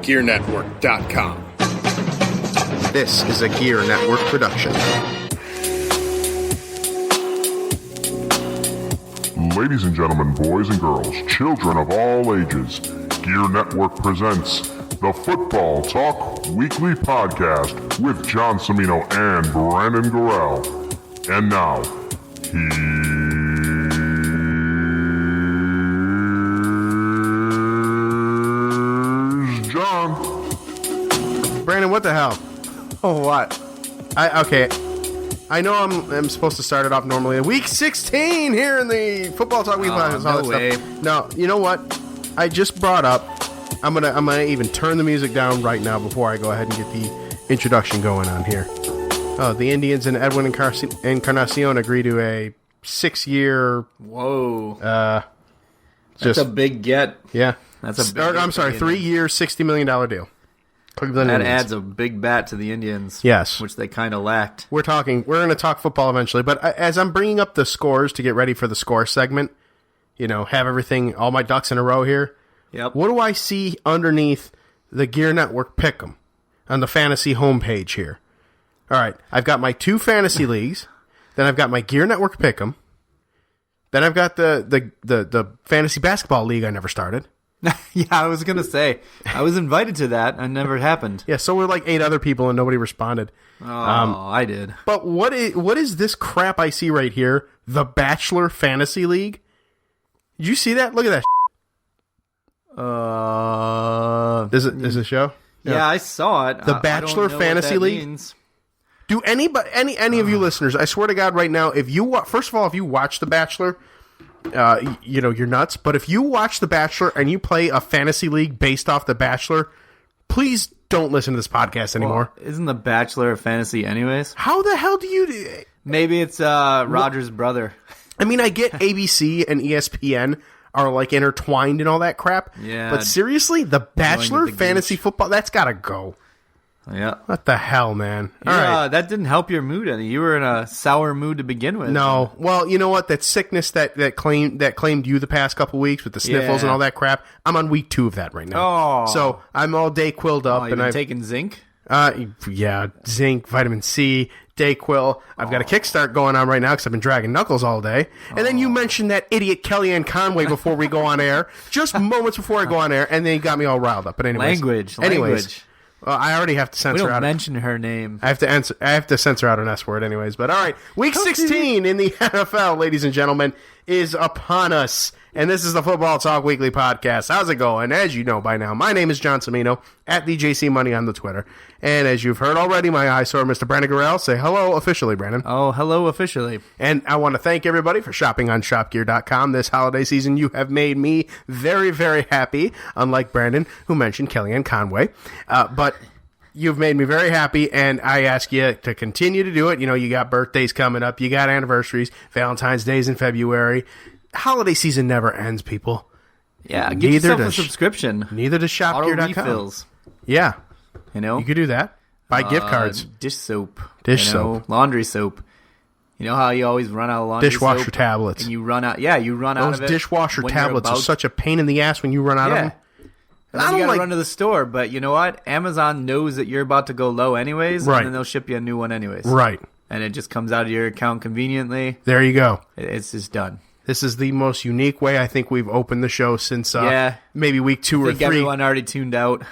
GERENetwork.com. This is a GERE Network production. Ladies and gentlemen, boys and girls, children of all ages, GERE Network presents the Football Talk Weekly Podcast with John Cimino and Brandon Gorell. And now, here's John. Brandon, what the hell? Oh, what? Okay. I know I'm supposed to start it off normally. Week 16 here in the Football Talk Weekly Podcast. No way. No, you know what? I just brought up. I'm gonna even turn the music down right now before I go ahead and get the introduction going on here. Oh, the Indians and Edwin Encarnacion agree to a 6-year. Whoa. That's a big get. Yeah. That's a big. I'm sorry, 3-year, $60 million deal. That adds a big bat to the Indians. Yes. Which they kind of lacked. We're going to talk football eventually, but as I'm bringing up the scores to get ready for the score segment, have everything, all my ducks in a row here. Yep. What do I see underneath the GERE Network Pick'em on the fantasy homepage here? All right, I've got my 2 fantasy leagues, then I've got my GERE Network Pick'em, then I've got the fantasy basketball league I never started. Yeah, I was going to say, I was invited to that and never happened. Yeah, so we're like 8 other people and nobody responded. Oh, I did. But what is this crap I see right here? The Bachelor Fantasy League? Did you see that? Look at that. Is it a show? Yeah, I saw it. The Bachelor Fantasy League? Means. Do any of you listeners, I swear to God right now, if you first of all, if you watch The Bachelor, you're nuts. But if you watch The Bachelor and you play a fantasy league based off The Bachelor, please don't listen to this podcast anymore. Well, isn't The Bachelor a fantasy anyways? How the hell do you... Maybe it's Roger's brother. I mean, I get ABC and ESPN are like intertwined and all that crap. Yeah. But seriously, The Bachelor Fantasy Football, that's got to go. Yeah. What the hell, man? All right. That didn't help your mood any. You were in a sour mood to begin with. No. Well, you know what? That sickness that claimed you the past couple weeks with the sniffles and all that crap, I'm on week 2 of that right now. Oh. So I'm all DayQuil'd up. You've been taking zinc? Yeah, zinc, vitamin C, DayQuil. I've got a kickstart going on right now because I've been dragging knuckles all day. And then you mentioned that idiot Kellyanne Conway before we go on air, just moments before I go on air, and then you got me all riled up. But anyways. Language. Well, I already have to censor out. We don't mention her name. I have to censor out an S word anyways. But all right, week 16 in the NFL, ladies and gentlemen, is upon us. And this is the Football Talk Weekly Podcast. How's it going? As you know by now, my name is John Cimino, at the JC Money on the Twitter. And as you've heard already, my eyesore, Mr. Brandon Gorell. Say hello officially, Brandon. Oh, hello officially. And I want to thank everybody for shopping on shopgear.com this holiday season. You have made me very, very happy, unlike Brandon, who mentioned Kellyanne Conway. But you've made me very happy, and I ask you to continue to do it. You got birthdays coming up. You got anniversaries, Valentine's Days in February. Holiday season never ends, people. Yeah, get yourself a subscription. Neither does shopgear.com. Auto refills. Yeah. You could do that. Buy gift cards. Dish soap. Soap. Laundry soap. You know how you always run out of laundry Dishwasher soap? tablets. And you run out. Yeah, you run out of it. Those dishwasher tablets are such a pain in the ass when you run out of them. And then you gotta run to the store, but you know what? Amazon knows that you're about to go low anyways, right. And then they'll ship you a new one anyways. Right. And it just comes out of your account conveniently. There you go. It's just done. This is the most unique way I think we've opened the show since maybe week 2 or 3. I think everyone already tuned out.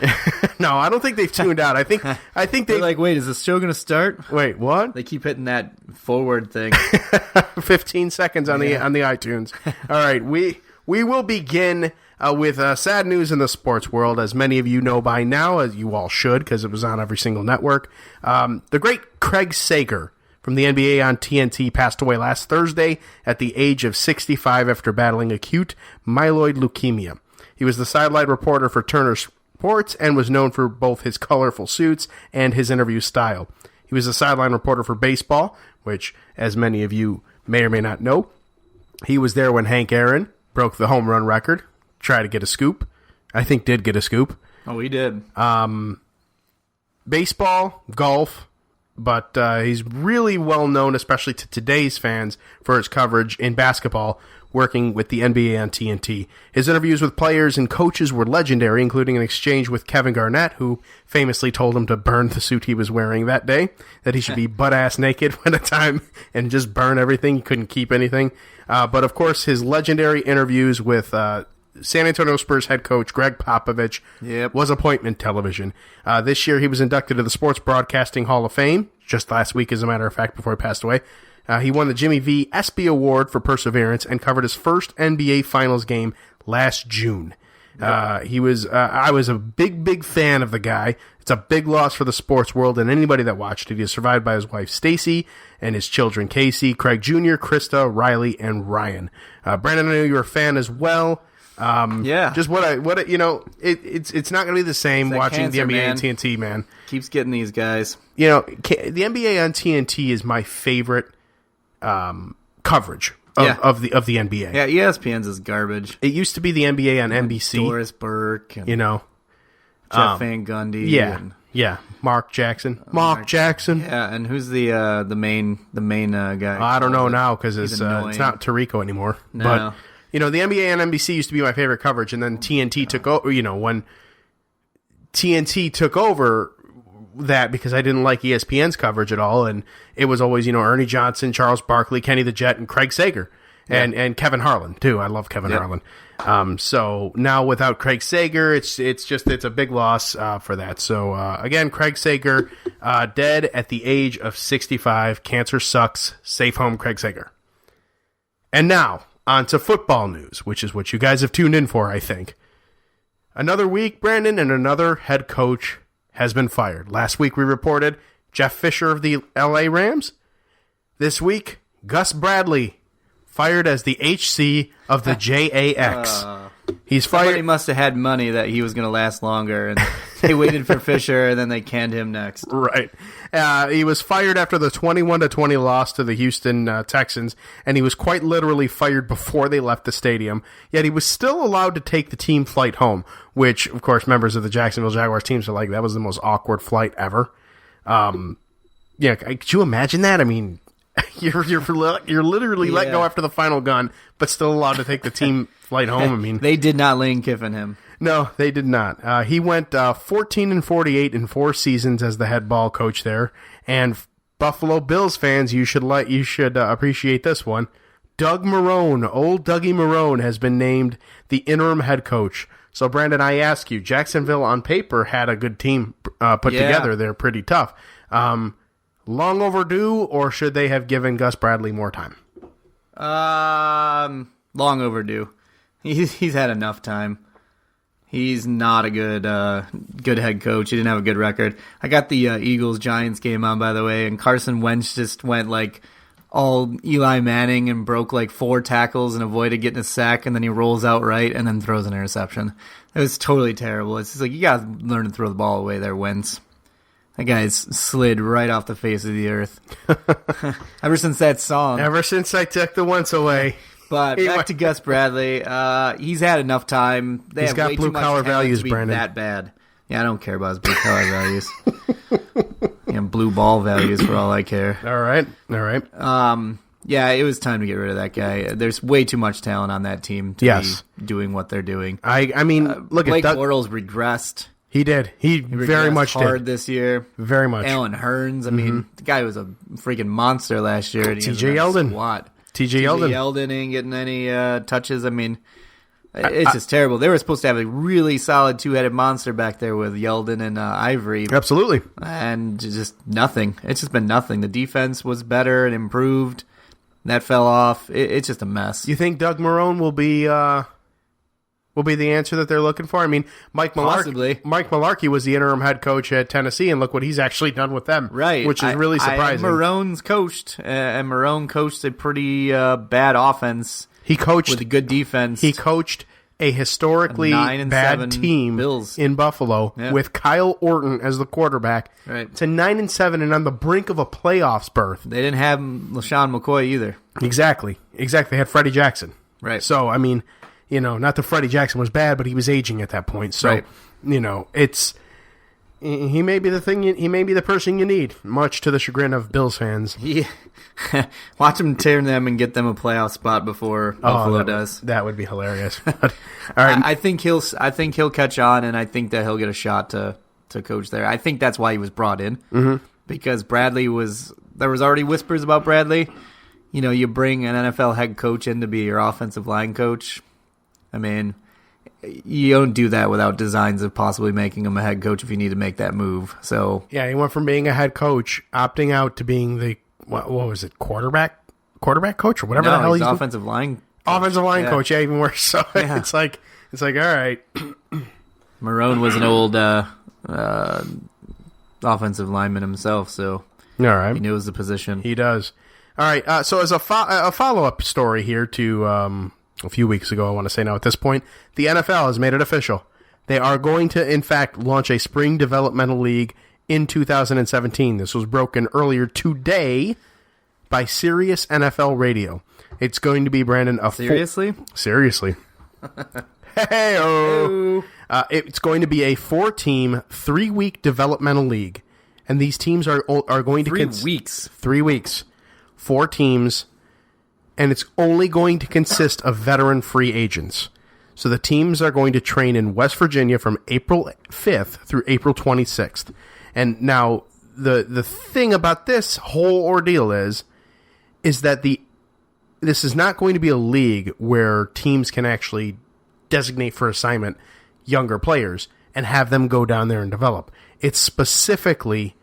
No, I don't think they've tuned out. I think they're like, wait, is the show going to start? Wait, what? They keep hitting that forward thing. 15 seconds on the iTunes. All right, we will begin with sad news in the sports world, as many of you know by now, as you all should, because it was on every single network. The great Craig Sager from the NBA on TNT passed away last Thursday at the age of 65 after battling acute myeloid leukemia. He was the sideline reporter for Turner Sports and was known for both his colorful suits and his interview style. He was a sideline reporter for baseball, which, as many of you may or may not know, he was there when Hank Aaron broke the home run record, tried to get a scoop. I think did get a scoop. Oh, he did. Baseball, golf, but he's really well known, especially to today's fans, for his coverage in basketball working with the NBA on TNT. His interviews with players and coaches were legendary, including an exchange with Kevin Garnett, who famously told him to burn the suit he was wearing that day, that he should be butt-ass naked when a time and just burn everything. He couldn't keep anything. But, of course, his legendary interviews with San Antonio Spurs head coach Greg Popovich was appointment television. This year, he was inducted to the Sports Broadcasting Hall of Fame, just last week, as a matter of fact, before he passed away. He won the Jimmy V. ESPY Award for Perseverance and covered his first NBA Finals game last June. I was a big fan of the guy. It's a big loss for the sports world and anybody that watched it. He is survived by his wife Stacy and his children Casey, Craig Jr., Krista, Riley, and Ryan. Brandon, I know you're a fan as well. Just it's not going to be the same watching the NBA on TNT, man. Keeps getting these guys. The NBA on TNT is my favorite coverage of the NBA. Yeah, ESPN's is garbage. It used to be the NBA on NBC. Doris Burke, and Jeff Van Gundy. Mark Jackson. Yeah, and who's the main guy? I don't know now because it's not Tirico anymore. No. But the NBA on NBC used to be my favorite coverage, and then TNT took over. When TNT took over that, because I didn't like ESPN's coverage at all, and it was always Ernie Johnson, Charles Barkley, Kenny the Jet, and Craig Sager, and Kevin Harlan too. I love Kevin Harlan. So now without Craig Sager, it's a big loss for that. So again, Craig Sager dead at the age of 65. Cancer sucks. Safe home, Craig Sager. And now on to football news, which is what you guys have tuned in for, I think. Another week, Brandon, and another head coach has been fired. Last week we reported Jeff Fisher of the LA Rams. This week, Gus Bradley fired as the HC of the JAX. He's fired. Somebody must have had money that he was going to last longer, and they waited for Fisher, and then they canned him next. Right. He was fired after the 21-20 loss to the Houston Texans, and he was quite literally fired before they left the stadium. Yet he was still allowed to take the team flight home, which, of course, members of the Jacksonville Jaguars teams are like, that was the most awkward flight ever. Could you imagine that? I mean, you're literally let go after the final gun, but still allowed to take the team flight home. I mean, they did not Lane Kiffin him. No, they did not. He went 14-48 in 4 seasons as the head ball coach there. And Buffalo Bills fans, you should appreciate this one. Doug Marrone, old Dougie Marrone, has been named the interim head coach. So, Brandon, I ask you, Jacksonville on paper had a good team put together. They're pretty tough. Long overdue, or should they have given Gus Bradley more time? Long overdue. He's had enough time. He's not a good head coach. He didn't have a good record. I got the Eagles-Giants game on, by the way, and Carson Wentz just went like all Eli Manning and broke like 4 tackles and avoided getting a sack, and then he rolls out right and then throws an interception. It was totally terrible. It's just like, you got to learn to throw the ball away there, Wentz. That guy's slid right off the face of the earth. Ever since that song. Ever since I took the Wentz away. But back to Gus Bradley. He's had enough time. He's got way blue collar values, to be Brandon. That bad. Yeah, I don't care about his blue collar values. Blue ball values for all I care. All right. Yeah, it was time to get rid of that guy. There's way too much talent on that team to be doing what they're doing. I mean, look Blake at Bortles regressed. He did. He very much hard did. This year. Very much. Alan Hearns. I mean, the guy was a freaking monster last year. TJ Yeldon. What? TJ Yeldon. Yeldon ain't getting any touches. I mean, it's just terrible. They were supposed to have a really solid 2-headed monster back there with Yeldon and Ivory. Absolutely. And just nothing. It's just been nothing. The defense was better and improved. That fell off. It's just a mess. You think Doug Marrone will be the answer that they're looking for? I mean, Mike Mularkey was the interim head coach at Tennessee, and look what he's actually done with them. Right. Which is really surprising. Marrone's coached, and Marrone coached a pretty bad offense. He coached with a good defense. He coached a historically bad team Bills. In Buffalo with Kyle Orton as the quarterback. Right. To 9-7 and on the brink of a playoffs berth. They didn't have LaShawn McCoy either. Exactly. They had Freddie Jackson. Right. So, I mean, not that Freddie Jackson was bad, but he was aging at that point. So, right. it's he may be the thing. He may be the person you need, much to the chagrin of Bills fans. Watch him turn them and get them a playoff spot before Buffalo does. That would be hilarious. But, all right, I think he'll catch on, and I think that he'll get a shot to coach there. I think that's why he was brought in, because Bradley there was already whispers about Bradley. You know, you bring an NFL head coach in to be your offensive line coach. I mean, you don't do that without designs of possibly making him a head coach if you need to make that move. So yeah, he went from being a head coach, opting out, to being the what was it, quarterback coach or whatever the hell he's he's offensive line coach. Yeah, even worse. So it's like all right. Marone was an old offensive lineman himself, so all right, he knows the position. He does. All right. So as a follow-up story here to a few weeks ago, I want to say now at this point, the NFL has made it official. They are going to, in fact, launch a spring developmental league in 2017. This was broken earlier today by Sirius NFL Radio. It's going to be, Brandon, Seriously? Seriously. Hey-o. It's going to be a 4-team, 3-week developmental league. And these teams are going to... 3 weeks. 3 weeks. 4 teams. And it's only going to consist of veteran free agents. So the teams are going to train in West Virginia from April 5th through April 26th. And now, the thing about this whole ordeal is that this is not going to be a league where teams can actually designate for assignment younger players and have them go down there and develop. It's specifically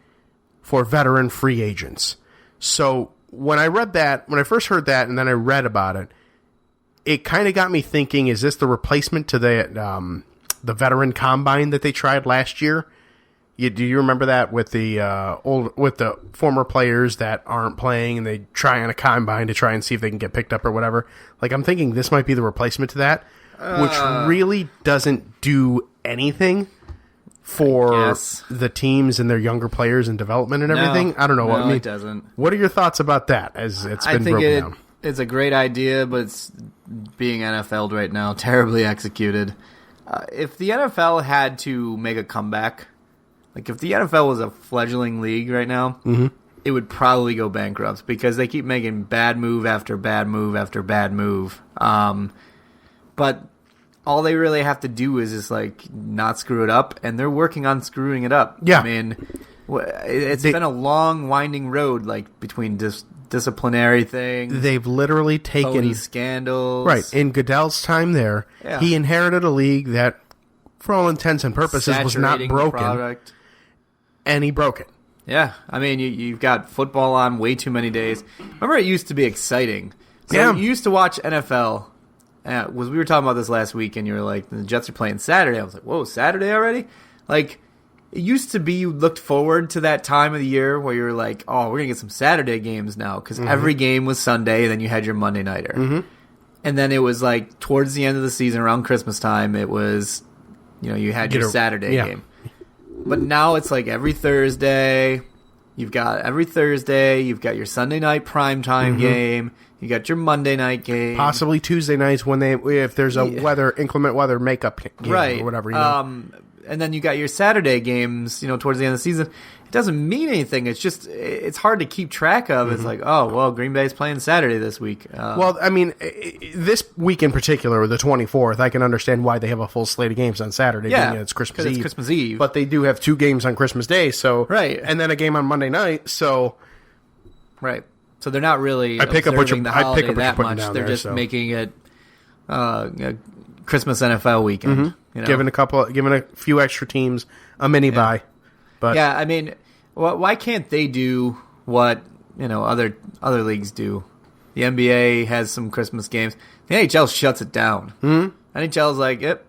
for veteran free agents. So when I first heard that and then I read about it, it kind of got me thinking, is this the replacement to the veteran combine that they tried last year? Do you remember that with the former players that aren't playing and they try on a combine to try and see if they can get picked up or whatever? Like, I'm thinking this might be the replacement to that, which really doesn't do anything for the teams and their younger players and development and everything. I don't know. No, it doesn't. What are your thoughts about that as it's been broken down? It's a great idea, but it's being NFL'd right now, terribly executed. If the NFL had to make a comeback, like if the NFL was a fledgling league right now, it would probably go bankrupt because they keep making bad move after bad move after bad move. But all they really have to do is just like not screw it up, and they're working on screwing it up. Yeah, I mean, it's been a long, winding road, like between disciplinary things. They've literally taken scandals. Right in Goodell's time there, he inherited a league that, for all intents and purposes, was not broken, and he broke it. Yeah, I mean, you've got football on way too many days. Remember, it used to be exciting. So you used to watch NFL. We were talking about this last week, and you were like, the Jets are playing Saturday. I was like, whoa, Saturday already? Like, it used to be you looked forward to that time of the year where you were like, oh, we're going to get some Saturday games now, because every game was Sunday, and then you had your Monday nighter. And then it was like towards the end of the season, around Christmas time, it was, you had your Saturday game. But now it's like every Thursday. You've got your Sunday night primetime game. You got your Monday night game. Possibly Tuesday nights if there's a inclement weather makeup game or whatever. And then you got your Saturday games, towards the end of the season. It doesn't mean anything. It's just, it's hard to keep track of. It's like, oh, well, Green Bay's playing Saturday this week. Well, I mean, this week in particular, the 24th, I can understand why they have a full slate of games on Saturday. Yeah, it's Christmas Eve. It's Christmas Eve. But they do have 2 games on Christmas Day, so right, and then a game on Monday night, so right. So they're not really observing the holiday that much. They're just making it a Christmas NFL weekend. Giving a few extra teams a mini bye. But yeah, I mean, why can't they do what other leagues do? The NBA has some Christmas games. The NHL shuts it down. NHL's like, yep,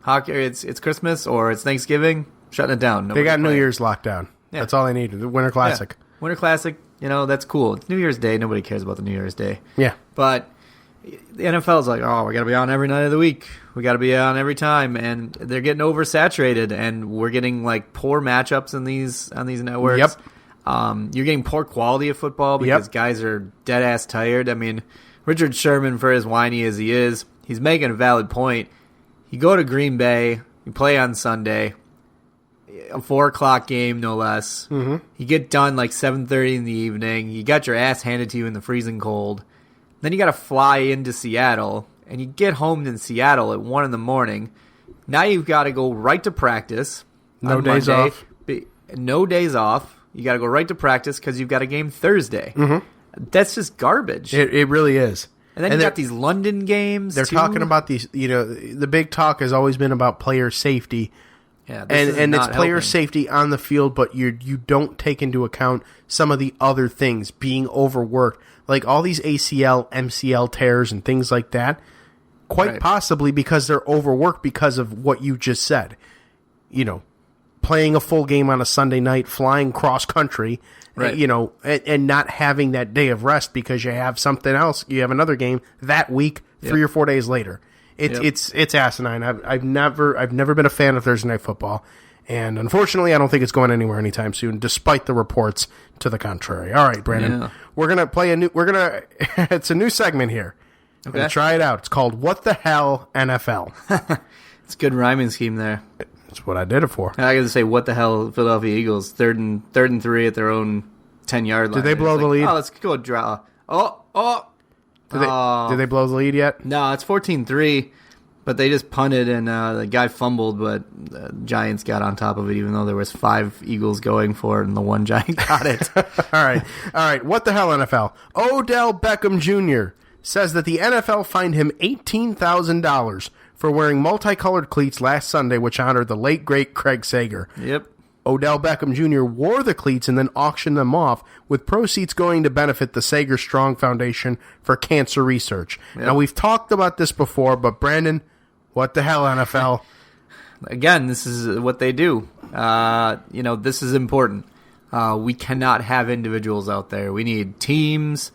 hockey. It's Christmas or it's Thanksgiving. Shutting it down. They got New Year's locked down. Yeah. That's all they need. The Winter Classic. Yeah. Winter Classic. That's cool. It's New Year's Day. Nobody cares about the New Year's Day. Yeah. But the NFL's like, oh, we got to be on every night of the week. We got to be on every time, and they're getting oversaturated, and we're getting like poor matchups on these networks. Yep. You're getting poor quality of football because guys are dead ass tired. I mean, Richard Sherman, for as whiny as he is, he's making a valid point. You go to Green Bay, you play on Sunday. a 4:00 game, no less. Mm-hmm. You get done like 7:30 in the evening. You got your ass handed to you in the freezing cold. Then you got to fly into Seattle, and you get home in Seattle at 1 in the morning. Now you've got to go right to practice. No days off. No days off. You got to go right to practice because you've got a game Thursday. Mm-hmm. That's just garbage. It really is. And then you got these London games. They're talking about these. The big talk has always been about player safety. Yeah, and it's player safety on the field, but you don't take into account some of the other things, being overworked, like all these ACL, MCL tears and things like that. Quite possibly because they're overworked because of what you just said. Playing a full game on a Sunday night, flying cross country, and not having that day of rest because you have something else. You have another game that week, 3 or 4 days later. It's asinine. I've never been a fan of Thursday Night Football, and unfortunately, I don't think it's going anywhere anytime soon, despite the reports to the contrary. All right, Brandon, we're gonna play it's a new segment here. Okay. Gonna try it out. It's called "What the Hell NFL." It's a good rhyming scheme there. That's what I did it for. I got to say, what the hell, Philadelphia Eagles, third and 3 at their own 10-yard line. Did they blow the lead? Oh, let's go draw. Did they blow the lead yet? No, it's 14-3, but they just punted, and the guy fumbled, but the Giants got on top of it, even though there was 5 Eagles going for it, and the one Giant got it. All right. What the hell, NFL? Odell Beckham Jr. says that the NFL fined him $18,000 for wearing multicolored cleats last Sunday, which honored the late, great Craig Sager. Yep. Odell Beckham Jr. wore the cleats and then auctioned them off, with proceeds going to benefit the Sager Strong Foundation for Cancer Research. Yep. Now, we've talked about this before, but Brandon, what the hell, NFL? Again, this is what they do. This is important. We cannot have individuals out there. We need teams,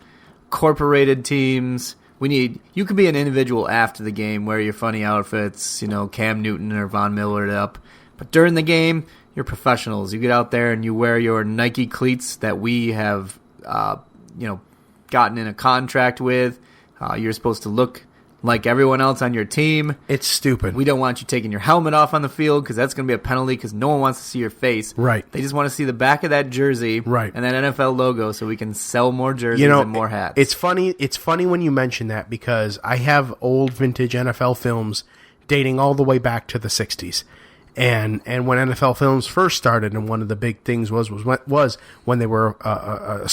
corporated teams. You could be an individual after the game, wear your funny outfits, Cam Newton or Von Miller it up. But during the game, you're professionals. You get out there and you wear your Nike cleats that we have, gotten in a contract with. You're supposed to look like everyone else on your team. It's stupid. We don't want you taking your helmet off on the field because that's going to be a penalty because no one wants to see your face. Right. They just want to see the back of that jersey and that NFL logo so we can sell more jerseys and more hats. It's funny when you mention that because I have old vintage NFL films dating all the way back to the 60s. And when NFL Films first started, and one of the big things was when they were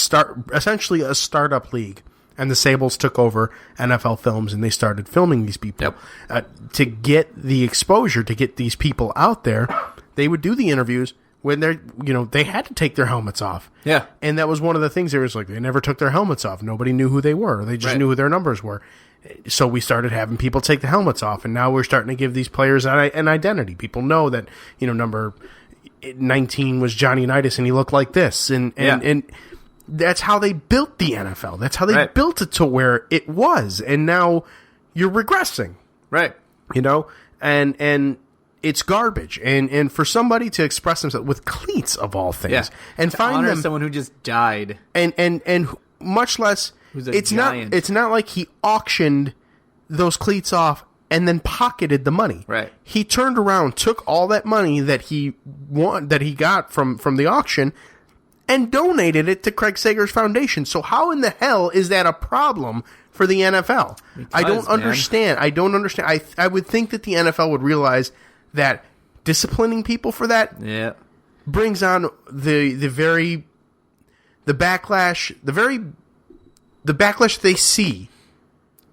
essentially a startup league, and the Sables took over NFL Films, and they started filming these people. To get the exposure, to get these people out there, they would do the interviews when they had to take their helmets off. Yeah, and that was one of the things. There was they never took their helmets off. Nobody knew who they were. They just knew who their numbers were. So we started having people take the helmets off, and now we're starting to give these players an identity. People know that number 19 was Johnny Unitas, and he looked like this, and that's how they built the NFL. That's how they built it to where it was, and now you're regressing, right? And it's garbage, and for somebody to express themselves with cleats of all things, and to find honor them someone who just died, and much less. It's not like he auctioned those cleats off and then pocketed the money. Right. He turned around, took all that money that he got from the auction, and donated it to Craig Sager's foundation. So how in the hell is that a problem for the NFL? I don't understand. I would think that the NFL would realize that disciplining people for that brings on the backlash they see.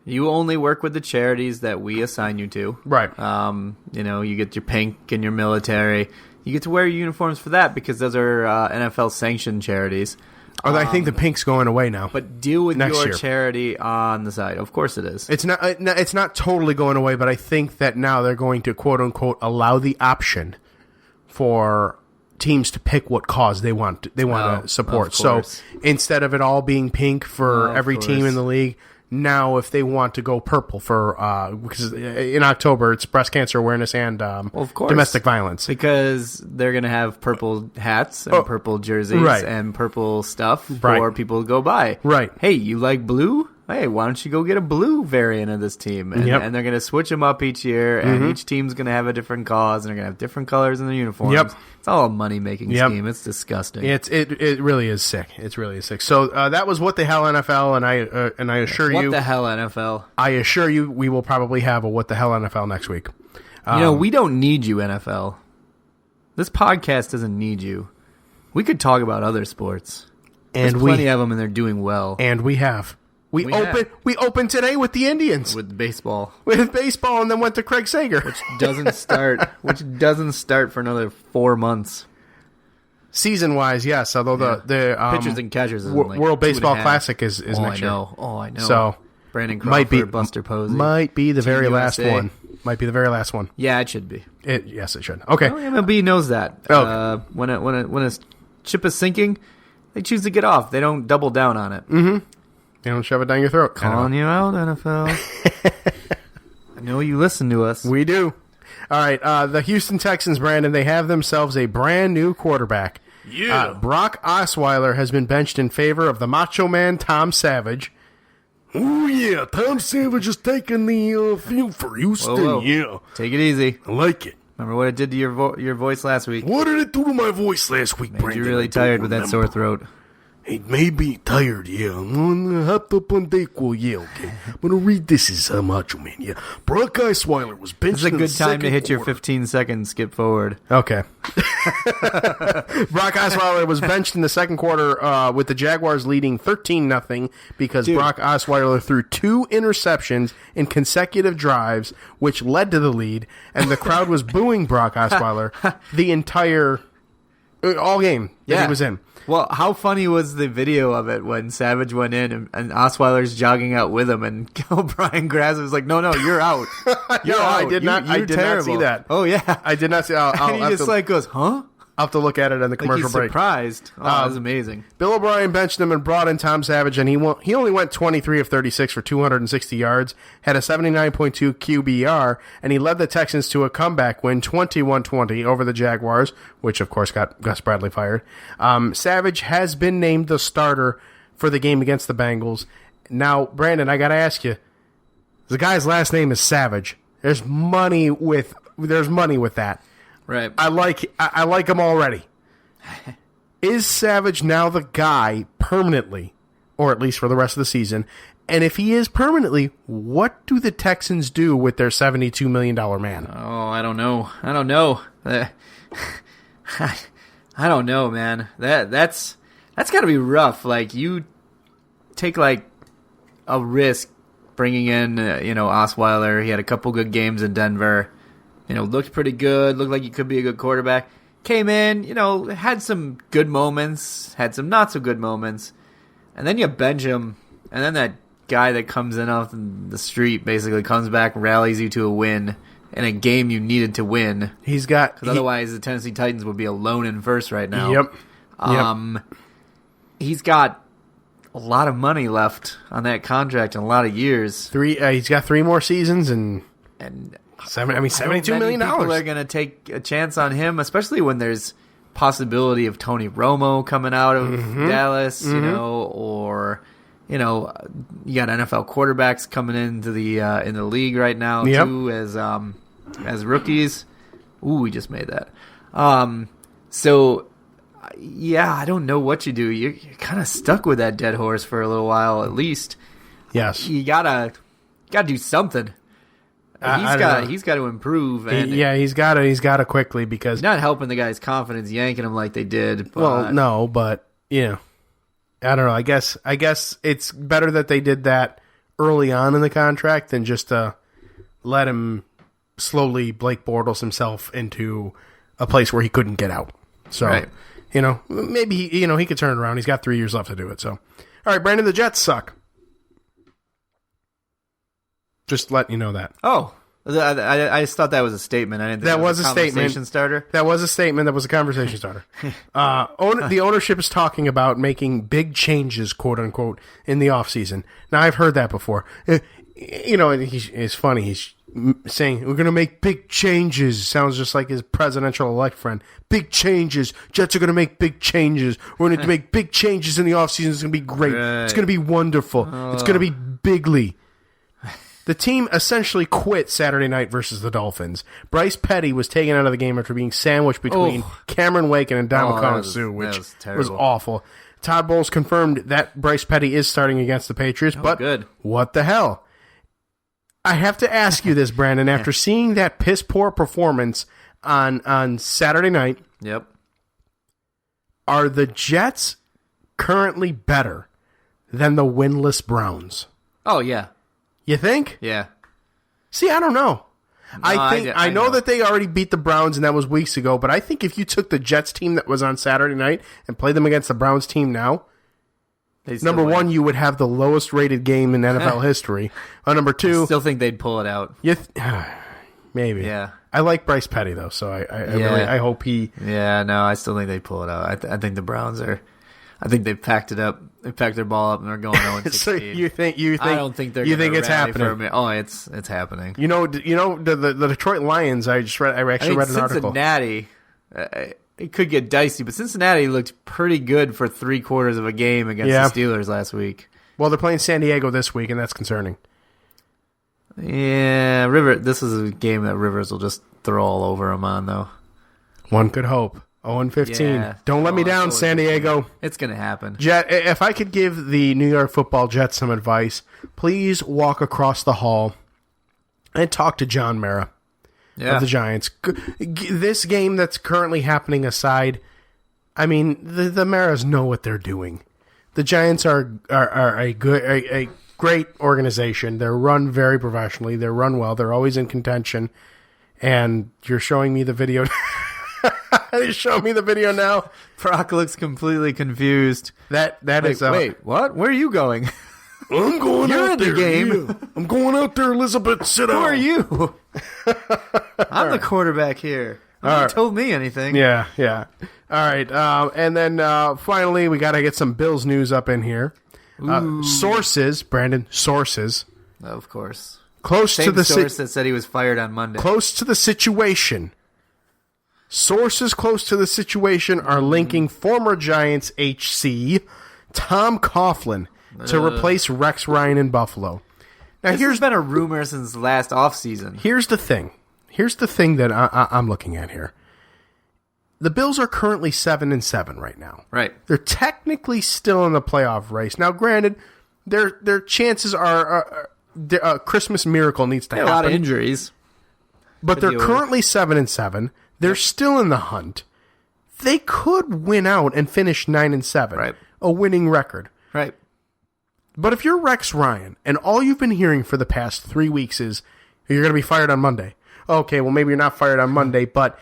You only work with the charities that we assign you to. Right. You get your pink and your military. You get to wear your uniforms for that because those are NFL sanctioned charities. I think the pink's going away now. But deal with your charity on the side. Of course it is. It's not totally going away, but I think that now they're going to quote unquote allow the option for teams to pick what cause they want to support. So instead of it all being pink for every team in the league, now if they want to go purple for because in October it's breast cancer awareness and domestic violence, because they're going to have purple hats and purple jerseys and purple stuff for people to go buy. Right. Hey, you like blue? hey, why don't you go get a blue variant of this team? And, and they're going to switch them up each year, and each team's going to have a different cause, and they're going to have different colors in their uniforms. Yep. It's all a money-making scheme. It's disgusting. It really is sick. It really is sick. So that was What the Hell NFL, and I assure you... What the hell NFL? I assure you we will probably have a What the Hell NFL next week. We don't need you, NFL. This podcast doesn't need you. We could talk about other sports. There's plenty of them, and they're doing well. And we have. We opened today with the Indians. With baseball. With baseball, and then went to Craig Sager. Which doesn't start for another 4 months. Season-wise, yes. Although the pitchers and catchers is World Baseball Classic is next year. I know. So Brandon Crawford, Buster Posey. Might be the very USA. last one. Might be the very last one. Yeah, it should be. Yes, it should. Okay. Well, MLB knows that. Oh. When a ship is sinking, they choose to get off. They don't double down on it. Mm-hmm. They don't shove it down your throat. Calling you out, NFL. I know you listen to us. We do. All right. The Houston Texans, Brandon, they have themselves a brand new quarterback. Yeah. Brock Osweiler has been benched in favor of the Macho Man Tom Savage. Oh, yeah. Tom Savage is taking the field for Houston. Whoa. Yeah. Take it easy. I like it. Remember what it did to your voice last week? What did it do to my voice last week, Brandon? You're really tired with that sore throat. It may be tired, yeah. I'm hopped up on Dayquil, yeah, okay. I'm going to read this as Macho Man, yeah. Brock Osweiler was benched This is a in the good time to hit second your 15-second skip forward. Okay. Brock Osweiler was benched in the second quarter with the Jaguars leading 13-0 because Brock Osweiler threw 2 interceptions in consecutive drives, which led to the lead, and the crowd was booing Brock Osweiler the entire all game that he was in. Well, how funny was the video of it when Savage went in and Osweiler's jogging out with him and O'Brien grabs him and was like, no, you're out. You're out. I did not see that. Oh, yeah. I did not see and he just goes, huh? I'll have to look at it in the commercial he's break. Surprised. Oh, that was amazing. Bill O'Brien benched him and brought in Tom Savage, and he only went 23 of 36 for 260 yards, had a 79.2 QBR, and he led the Texans to a comeback win 21-20 over the Jaguars, which of course got Gus Bradley fired. Savage has been named the starter for the game against the Bengals. Now, Brandon, I got to ask you, the guy's last name is Savage. There's money with that. Right. I like him already. Is Savage now the guy permanently, or at least for the rest of the season? And if he is permanently, what do the Texans do with their $72 million man? Oh, I don't know. I don't know, man. That's got to be rough. Like, you take like a risk bringing in Osweiler. He had a couple good games in Denver. Looked pretty good. Looked like he could be a good quarterback. Came in, had some good moments, had some not so good moments. And then you bench him, and then that guy that comes in off the street basically comes back, rallies you to a win in a game you needed to win. Because otherwise the Tennessee Titans would be alone in first right now. Yep. He's got a lot of money left on that contract and a lot of years. He's got 3 more seasons and $72 million. People are going to take a chance on him, especially when there's possibility of Tony Romo coming out of Dallas, or you got NFL quarterbacks coming into the in the league right now too as rookies. Ooh, we just made that. So yeah, I don't know what you do. You're kind of stuck with that dead horse for a little while, at least. Yes, you gotta do something. He's got to improve. And he's got to quickly because not helping the guy's confidence, yanking him like they did. But, well, no, but I don't know. I guess it's better that they did that early on in the contract than just to let him slowly Blake Bortles himself into a place where he couldn't get out. So, right. Maybe he could turn it around. He's got 3 years left to do it. So, all right, Brandon, the Jets suck. Just letting you know that. Oh, I just thought that was a statement. I didn't think that was a conversation starter. That was a statement. That was a conversation starter. The ownership is talking about making big changes, quote unquote, in the offseason. Now, I've heard that before. It's funny. He's saying we're going to make big changes. Sounds just like his presidential-elect friend. Big changes. Jets are going to make big changes. We're going to make big changes in the offseason. It's going to be great. Right. It's going to be wonderful. It's going to be bigly. The team essentially quit Saturday night versus the Dolphins. Bryce Petty was taken out of the game after being sandwiched between Cameron Waken and Ndamukong Suh, which was awful. Todd Bowles confirmed that Bryce Petty is starting against the Patriots, but good. What the hell? I have to ask you this, Brandon. After seeing that piss-poor performance on Saturday night, yep, are the Jets currently better than the winless Browns? Oh, yeah. You think? Yeah. See, I don't know. No, I know that they already beat the Browns, and that was weeks ago, but I think if you took the Jets team that was on Saturday night and played them against the Browns team now, number one, you would have the lowest rated game in NFL history. Number two, I still think they'd pull it out. Maybe. Yeah. I like Bryce Petty, though, so I hope he... Yeah, no, I still think they'd pull it out. I think the Browns are... I think they've packed it up. They packed their ball up and they're going 0-16. So you think? I don't think they're. You think it's happening? Oh, it's happening. You know the Detroit Lions. I read an article. Cincinnati, it could get dicey, but Cincinnati looked pretty good for 3/4 of a game against the Steelers last week. Well, they're playing San Diego this week, and that's concerning. Yeah, this is a game that Rivers will just throw all over them on, though. One could hope. 0-15. Yeah. Don't let me down, San Diego. It's going to happen. Jet, if I could give the New York Football Jets some advice, please walk across the hall and talk to John Mara of the Giants. This game that's currently happening aside, I mean, the Maras know what they're doing. The Giants are a great organization. They're run very professionally. They're run well. They're always in contention. And you're showing me the video. Show me the video now. Brock looks completely confused. That is. Wait, what? Where are you going? I'm going You're out in the there. game. Yeah. I'm going out there, Elizabeth. Sit down. Who are you? I'm the quarterback here. You told me anything. Yeah. All right. And then finally, we got to get some Bills news up in here. Sources, Brandon. Sources. Of course. Same source that said he was fired on Monday. Close to the situation. Sources close to the situation are linking former Giants HC Tom Coughlin to replace Rex Ryan in Buffalo. Now, Here's been a rumor since last offseason. Here's the thing. Here's the thing that I'm looking at here. The Bills are currently 7-7 right now. Right. They're technically still in the playoff race. Now, granted, their chances are a Christmas miracle needs to happen. A lot of injuries. But they're currently 7-7. They're still in the hunt. They could win out and finish 9-7. Right. A winning record. Right. But if you're Rex Ryan, and all you've been hearing for the past 3 weeks is, you're going to be fired on Monday. Okay, well, maybe you're not fired on Monday, but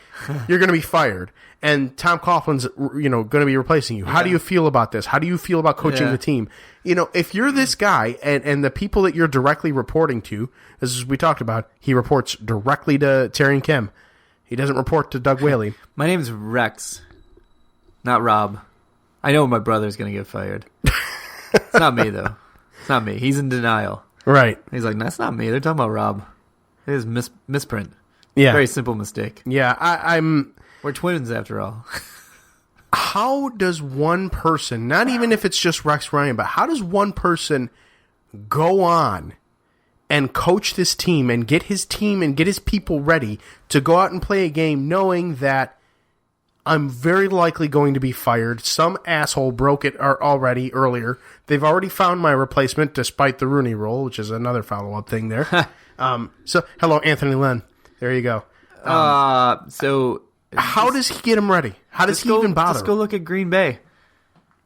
you're going to be fired. And Tom Coughlin's, going to be replacing you. How do you feel about this? How do you feel about coaching the team? If you're this guy, and the people that you're directly reporting to, as we talked about, he reports directly to Terry and Kim. He doesn't report to Doug Whaley. My name's Rex, not Rob. I know my brother's going to get fired. It's not me, though. It's not me. He's in denial. Right. He's like, that's not me. They're talking about Rob. It is misprint. Yeah. Very simple mistake. Yeah, We're twins, after all. How does one person, not even if it's just Rex Ryan, but how does one person go on and coach this team and get his people ready to go out and play a game knowing that I'm very likely going to be fired. Some asshole broke it already earlier. They've already found my replacement despite the Rooney Rule, which is another follow-up thing there. So, hello, Anthony Lynn. There you go. So how does he get him ready? How does he even bother? Let's go look at Green Bay.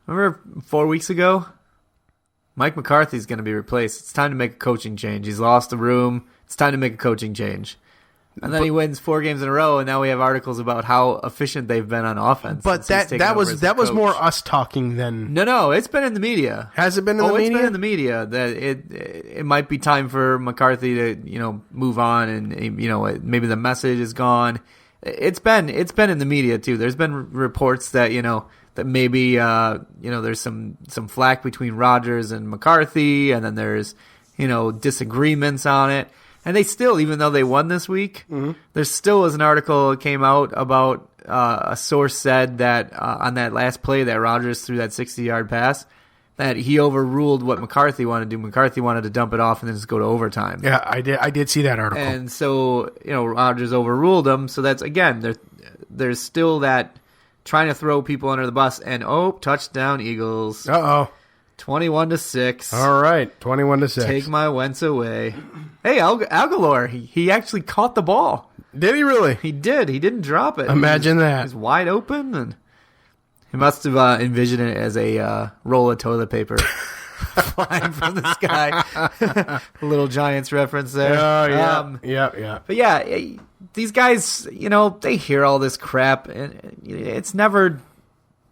Remember 4 weeks ago? Mike McCarthy's going to be replaced. It's time to make a coaching change. He's lost the room. It's time to make a coaching change. And then he wins 4 games in a row, and now we have articles about how efficient they've been on offense. But that was more us talking than... No, it's been in the media. Has it been in the media? It's been in the media that it might be time for McCarthy to move on, and maybe the message is gone. It's been in the media too. There's been reports that that maybe there's some flack between Rodgers and McCarthy, and then there's disagreements on it. And they still, even though they won this week, there still was an article that came out about a source said that on that last play that Rodgers threw that 60-yard pass, that he overruled what McCarthy wanted to do. McCarthy wanted to dump it off and then just go to overtime. Yeah, I did see that article. And so, Rodgers overruled him. So that's, again, there's still that trying to throw people under the bus. And, touchdown Eagles. Uh-oh. 21-6. All right, 21-6. Take my Wentz away. Hey, Aguilar, he actually caught the ball. Did he really? He did. He didn't drop it. Imagine that. He was wide open, and he must have envisioned it as a roll of toilet paper flying from the sky. A little Giants reference there. Oh, yeah. Yeah. But yeah, these guys, they hear all this crap, and it's never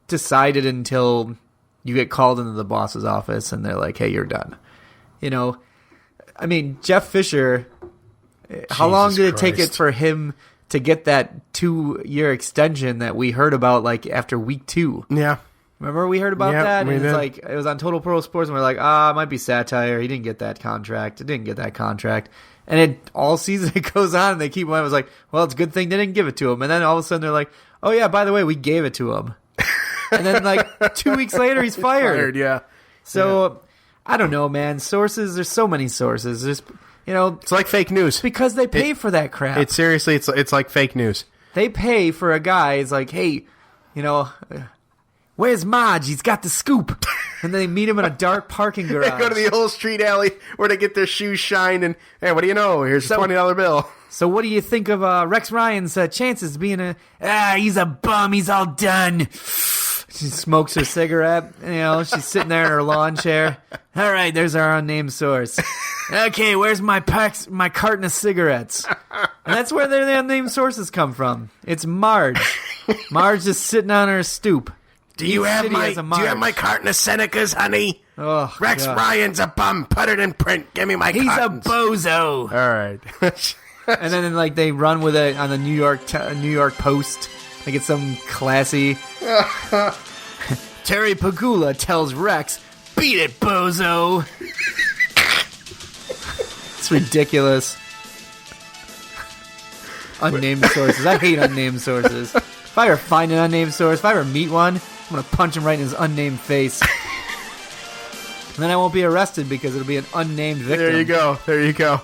decided until you get called into the boss's office, and they're like, hey, you're done. I mean, Jeff Fisher, how long did it take it for him to get that 2-year extension that we heard about after week 2? Yeah. Remember we heard about that? We And did. it was on Total Pro Sports, and we're like, it might be satire. He didn't get that contract. It didn't get that contract. And all season it goes on, and they keep on. I was like, well, it's a good thing they didn't give it to him. And then all of a sudden they're like, oh yeah, by the way, we gave it to him. And then 2 weeks later, he's fired. Yeah. So I don't know, man. Sources. There's so many sources. There's, it's like fake news. because they pay for that crap. It's seriously, it's like fake news. They pay for a guy. It's like, hey, where's Maj? He's got the scoop. And then they meet him in a dark parking garage. They go to the old street alley where they get their shoes shined, and hey, what do you know? Here's a $20 bill. So what do you think of Rex Ryan's chances being he's a bum. He's all done. She smokes her cigarette. She's sitting there in her lawn chair. All right, there's our unnamed source. Okay, where's my carton of cigarettes? And that's where the unnamed sources come from. It's Marge. Marge just sitting on her stoop. Do you have my carton of Senecas, honey? Oh, Rex God. Ryan's a bum. Put it in print. Give me my He's cartons. a bozo. All right. And then they run with it on the New York Post. They get some classy. Terry Pagula tells Rex, "Beat it, bozo." It's ridiculous. Unnamed sources. I hate unnamed sources. If I ever find an unnamed source, if I ever meet one, I'm gonna punch him right in his unnamed face. And then I won't be arrested because it'll be an unnamed victim. There you go.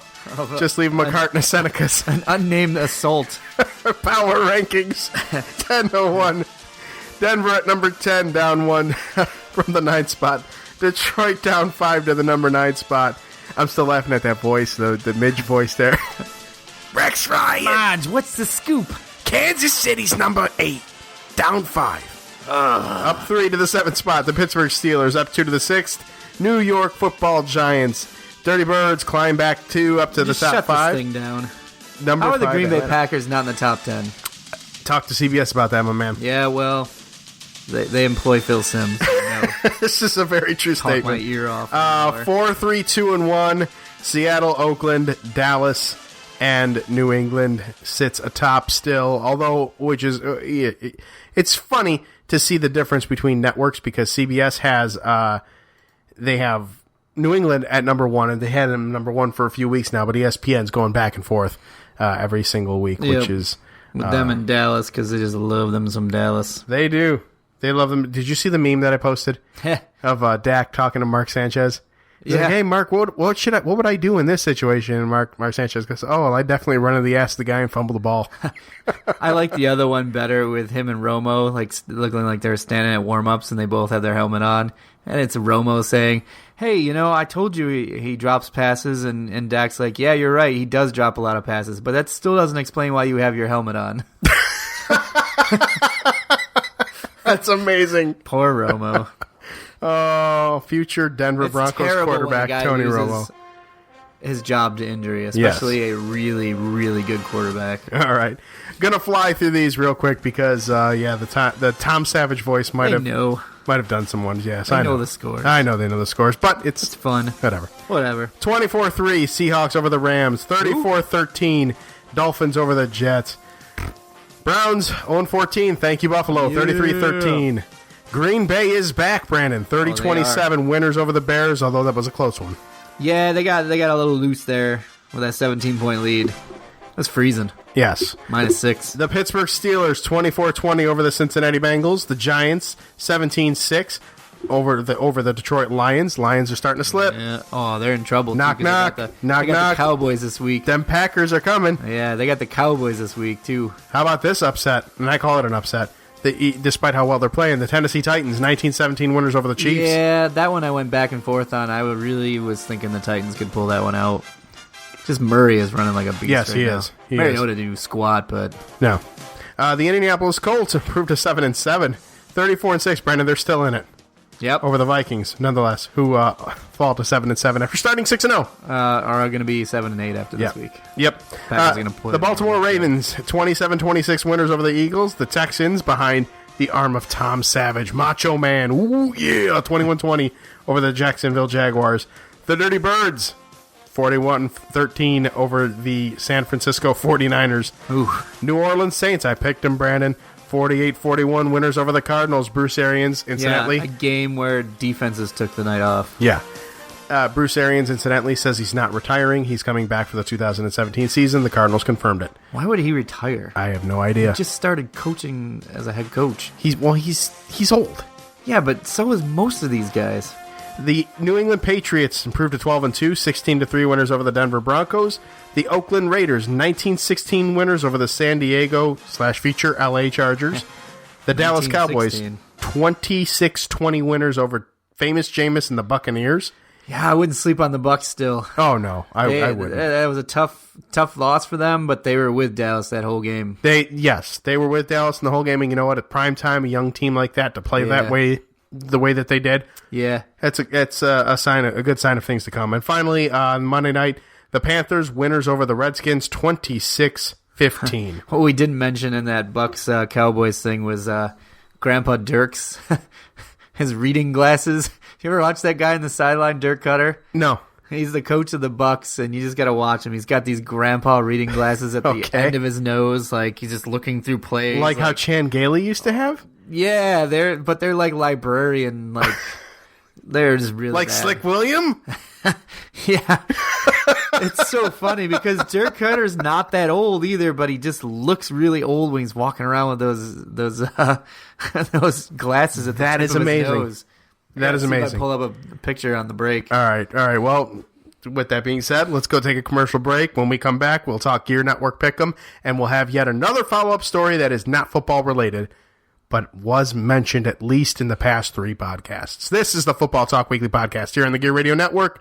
Just leave him a carton of Senecas. An unnamed assault. Power rankings. 10-1. Denver at number 10, down 1 from the 9th spot. Detroit down 5 to the number 9 spot. I'm still laughing at that voice, the Midge voice there. Rex Ryan. Maj, what's the scoop? Kansas City's number 8, down 5. Up 3 to the 7th spot. The Pittsburgh Steelers up 2 to the 6th. New York Football Giants. Dirty Birds climb back 2 up to the top shut 5. This thing down. Number How are the 5, Green Bay Atlanta. Packers not in the top 10? Talk to CBS about that, my man. Yeah, well, they employ Phil Simms. This is a very true Talk my statement. ear off. 4-3-2-1. Seattle, Oakland, Dallas, and New England sits atop still. Although, which is it's funny to see the difference between networks because CBS has they have New England at number 1, and they had them number 1 for a few weeks now. But ESPN's going back and forth every single week, which is with them in Dallas because they just love them some Dallas. They do. They love them. Did you see the meme that I posted of Dak talking to Mark Sanchez? He's like, hey, Mark, what would I do in this situation? And Mark Sanchez goes, oh, well, I'd definitely run into the ass of the guy and fumble the ball. I like the other one better with him and Romo, looking like they're standing at warm-ups and they both have their helmet on. And it's Romo saying, hey, I told you he drops passes. And Dak's like, yeah, you're right. He does drop a lot of passes. But that still doesn't explain why you have your helmet on. That's amazing. Poor Romo. Oh, future Denver It's Broncos terrible when a quarterback guy Tony loses Romo. His job to injury, especially a really, really good quarterback. All right. Gonna fly through these real quick because, the Tom Savage voice might have done some ones. Yes, I know the scores. I know they know the scores, but It's fun. whatever. 24-3 Seahawks over the Rams. 34-13 Dolphins over the Jets. Browns 0-14. Thank you, Buffalo. 33-13. Green Bay is back, Brandon. 30-27 winners over the Bears, although that was a close one. Yeah, they got a little loose there with that 17-point lead. That's freezing. Yes. -6. The Pittsburgh Steelers 24-20 over the Cincinnati Bengals. The Giants 17-6. over the Detroit Lions. Lions are starting to slip. Yeah. Oh, they're in trouble. Knock, too, knock. they Knock, got knock. the Cowboys this week. Them Packers are coming. Yeah, they got the Cowboys this week, too. How about this upset? And I call it an upset. Despite how well they're playing, the Tennessee Titans, 19-17 winners over the Chiefs. Yeah, that one I went back and forth on. I really was thinking the Titans could pull that one out. Just Murray is running like a beast. Yes, right he now. is. He Mariota didn't do squat, but No. The Indianapolis Colts improved to 7-7. 34-6, Brandon, they're still in it. yep, Over the Vikings, nonetheless, who fall to 7-7 after starting 6-0. are going to be 7-8 after this week. Yep. Packers gonna put The it Baltimore in. Ravens, 27-26 winners over the Eagles. The Texans behind the arm of Tom Savage, Macho Man. Ooh, yeah, 21-20 over the Jacksonville Jaguars. The Dirty Birds, 41-13 over the San Francisco 49ers. Ooh. New Orleans Saints, I picked them, Brandon. 48-41 winners over the Cardinals. Bruce Arians, incidentally. Yeah, a game where defenses took the night off. Yeah. Bruce Arians, incidentally, says he's not retiring. He's coming back for the 2017 season. The Cardinals confirmed it. Why would he retire? I have no idea. Just started coaching as a head coach. He's old. Yeah, but so is most of these guys. The New England Patriots improved to 12-2, 16-3 winners over the Denver Broncos. The Oakland Raiders, 19-16 winners over the San Diego/feature LA Chargers. The Dallas Cowboys, 26-20 winners over famous Jameis and the Buccaneers. Yeah, I wouldn't sleep on the Bucs still. Oh no, I wouldn't. That was a tough loss for them, but they were with Dallas that whole game. They were with Dallas in the whole game, and you know what? At prime time, a young team like that to play that way, the way that they did, Yeah. that's a good sign of things to come. And finally, on Monday night, the Panthers winners over the Redskins, 26-15. What we didn't mention in that Bucs Cowboys thing was Grandpa Dirk's his reading glasses. You ever watch that guy in the sideline, Dirk Cutter? No. He's the coach of the Bucs, and you just got to watch him. He's got these grandpa reading glasses at the end of his nose, like he's just looking through plays. Like how Chan Gailey used to have? Yeah, they're like librarian, like they're just really Like bad. Slick William? Yeah. It's so funny because Dirk Cutter's not that old either, but he just looks really old when he's walking around with those those glasses at the That tip is of his amazing. nose. That is See if I amazing. pull up a picture on the break. All right. Well, with that being said, let's go take a commercial break. When we come back, we'll talk GERE Network Pick'em, and we'll have yet another follow-up story that is not football related, but was mentioned at least in the past 3 podcasts. This is the Football Talk Weekly Podcast here on the GERE Radio Network.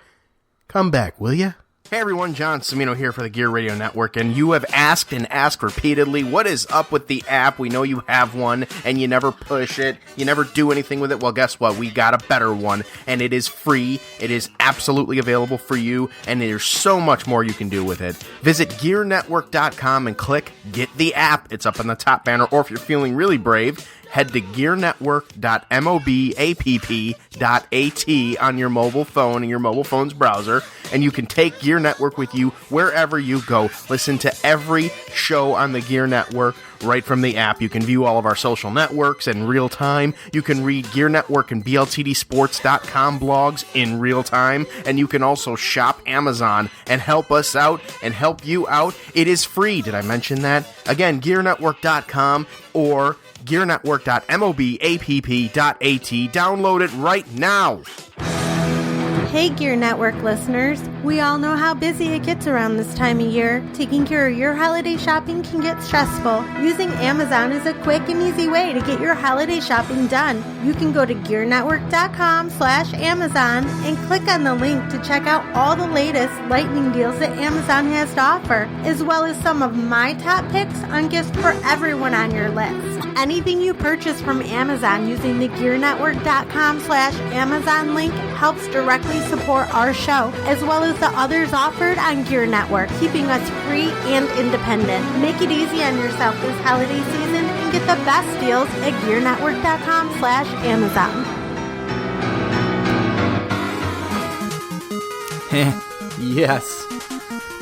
Come back, will ya? Hey everyone, John Cimino here for the GERE Radio Network, and you have asked and asked repeatedly, what is up with the app? We know you have one, and you never push it, you never do anything with it. Well, guess what? We got a better one, and it is free, it is absolutely available for you, and there's so much more you can do with it. Visit GearNetwork.com and click Get the App. It's up on the top banner, or if you're feeling really brave, head to GearNetwork.mobapp.at on your mobile phone and your mobile phone's browser, and you can take GERE Network with you wherever you go. Listen to every show on the GERE Network right from the app. You can view all of our social networks in real time. You can read GERE Network and BLTDsports.com blogs in real time, and you can also shop Amazon and help us out and help you out. It is free. Did I mention that? Again, GearNetwork.com or GearNetwork.mobapp.at. Download it right now. Hey GERE Network listeners, we all know how busy it gets around this time of year. Taking care of your holiday shopping can get stressful. Using Amazon is a quick and easy way to get your holiday shopping done. You can go to GearNetwork.com/Amazon and click on the link to check out all the latest lightning deals that Amazon has to offer, as well as some of my top picks on gifts for everyone on your list. Anything you purchase from Amazon using the GearNetwork.com/Amazon link helps directly support our show, as well as the others offered on GERE Network, keeping us free and independent. Make it easy on yourself this holiday season and get the best deals at GearNetwork.com/Amazon. Yes.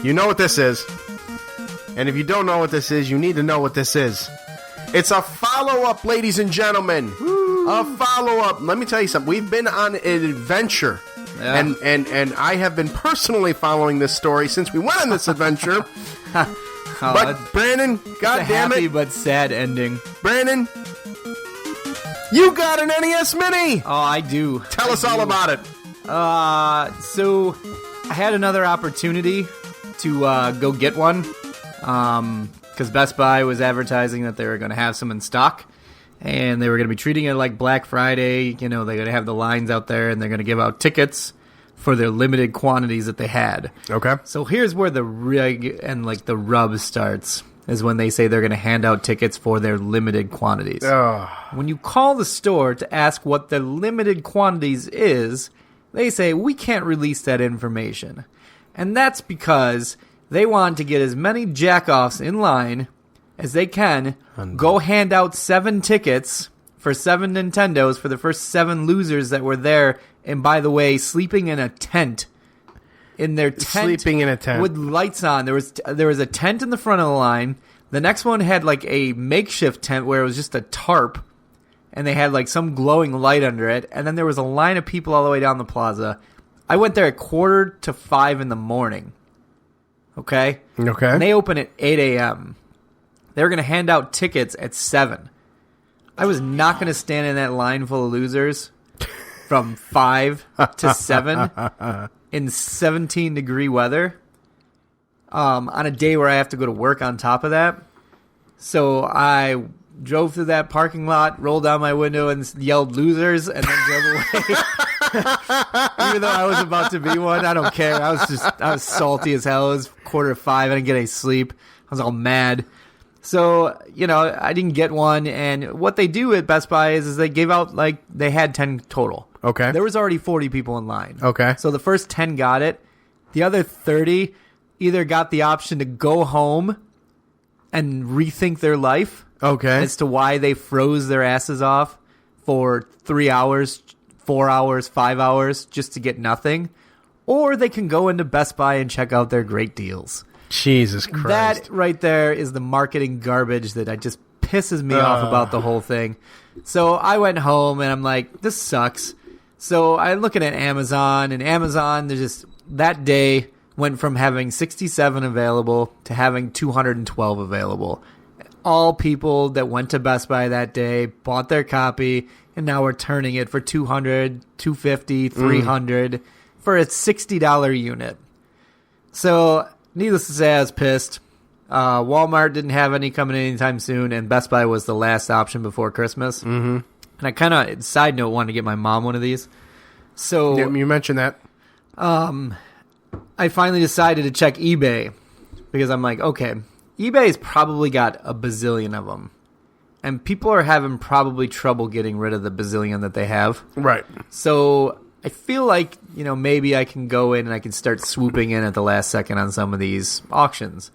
You know what this is. And if you don't know what this is, you need to know what this is. It's a follow-up, ladies and gentlemen. Woo. A follow-up. Let me tell you something. We've been on an adventure. Yeah. And I have been personally following this story since we went on this adventure. But Brandon, it's a God damn happy it, but sad ending. Brandon, You got an NES Mini! Oh, I do. Tell us all about it. So I had another opportunity to go get one because Best Buy was advertising that they were going to have some in stock, and they were going to be treating it like Black Friday. You know, they're going to have the lines out there, and they're going to give out tickets for their limited quantities that they had. Okay. So here's where the rig and like the rub starts, is when they say they're going to hand out tickets for their limited quantities. When you call the store to ask what the limited quantities is, they say, we can't release that information. And that's because they want to get as many jackoffs in line as they can, go hand out 7 tickets for 7 Nintendos for the first 7 losers that were there, and by the way, sleeping in a tent. In their tent. Sleeping in a tent. With lights on. There was a tent in the front of the line. The next one had like a makeshift tent where it was just a tarp, and they had like some glowing light under it, and then there was a line of people all the way down the plaza. I went there at 4:45 in the morning. Okay? Okay. And they open at 8 a.m. They were going to hand out tickets at 7. I was not going to stand in that line full of losers from 5 to 7 in 17-degree weather on a day where I have to go to work on top of that. So I drove through that parking lot, rolled down my window, and yelled losers, and then drove away. Even though I was about to be one, I don't care. I was salty as hell. It was 4:45. I didn't get any sleep. I was all mad. So, you know, I didn't get one. And what they do at Best Buy is they gave out, like, they had 10 total. Okay. There was already 40 people in line. Okay. So the first 10 got it. The other 30 either got the option to go home and rethink their life. Okay. As to why they froze their asses off for 3 hours, 4 hours, 5 hours just to get nothing. Or they can go into Best Buy and check out their great deals. Jesus Christ. That right there is the marketing garbage that just pisses me off about the whole thing. So I went home and I'm like, this sucks. So I'm looking at Amazon, and Amazon, there's just that day went from having 67 available to having 212 available. All people that went to Best Buy that day bought their copy, and now we're turning it for $200, $250, $300 for a $60 unit. So, needless to say, I was pissed. Walmart didn't have any coming in anytime soon, and Best Buy was the last option before Christmas. Mm-hmm. And I kind of, side note, wanted to get my mom one of these. So yeah, you mentioned that. I finally decided to check eBay because I'm like, okay, eBay's probably got a bazillion of them. And people are having probably trouble getting rid of the bazillion that they have. Right. So I feel like, you know, maybe I can go in and I can start swooping in at the last second on some of these auctions.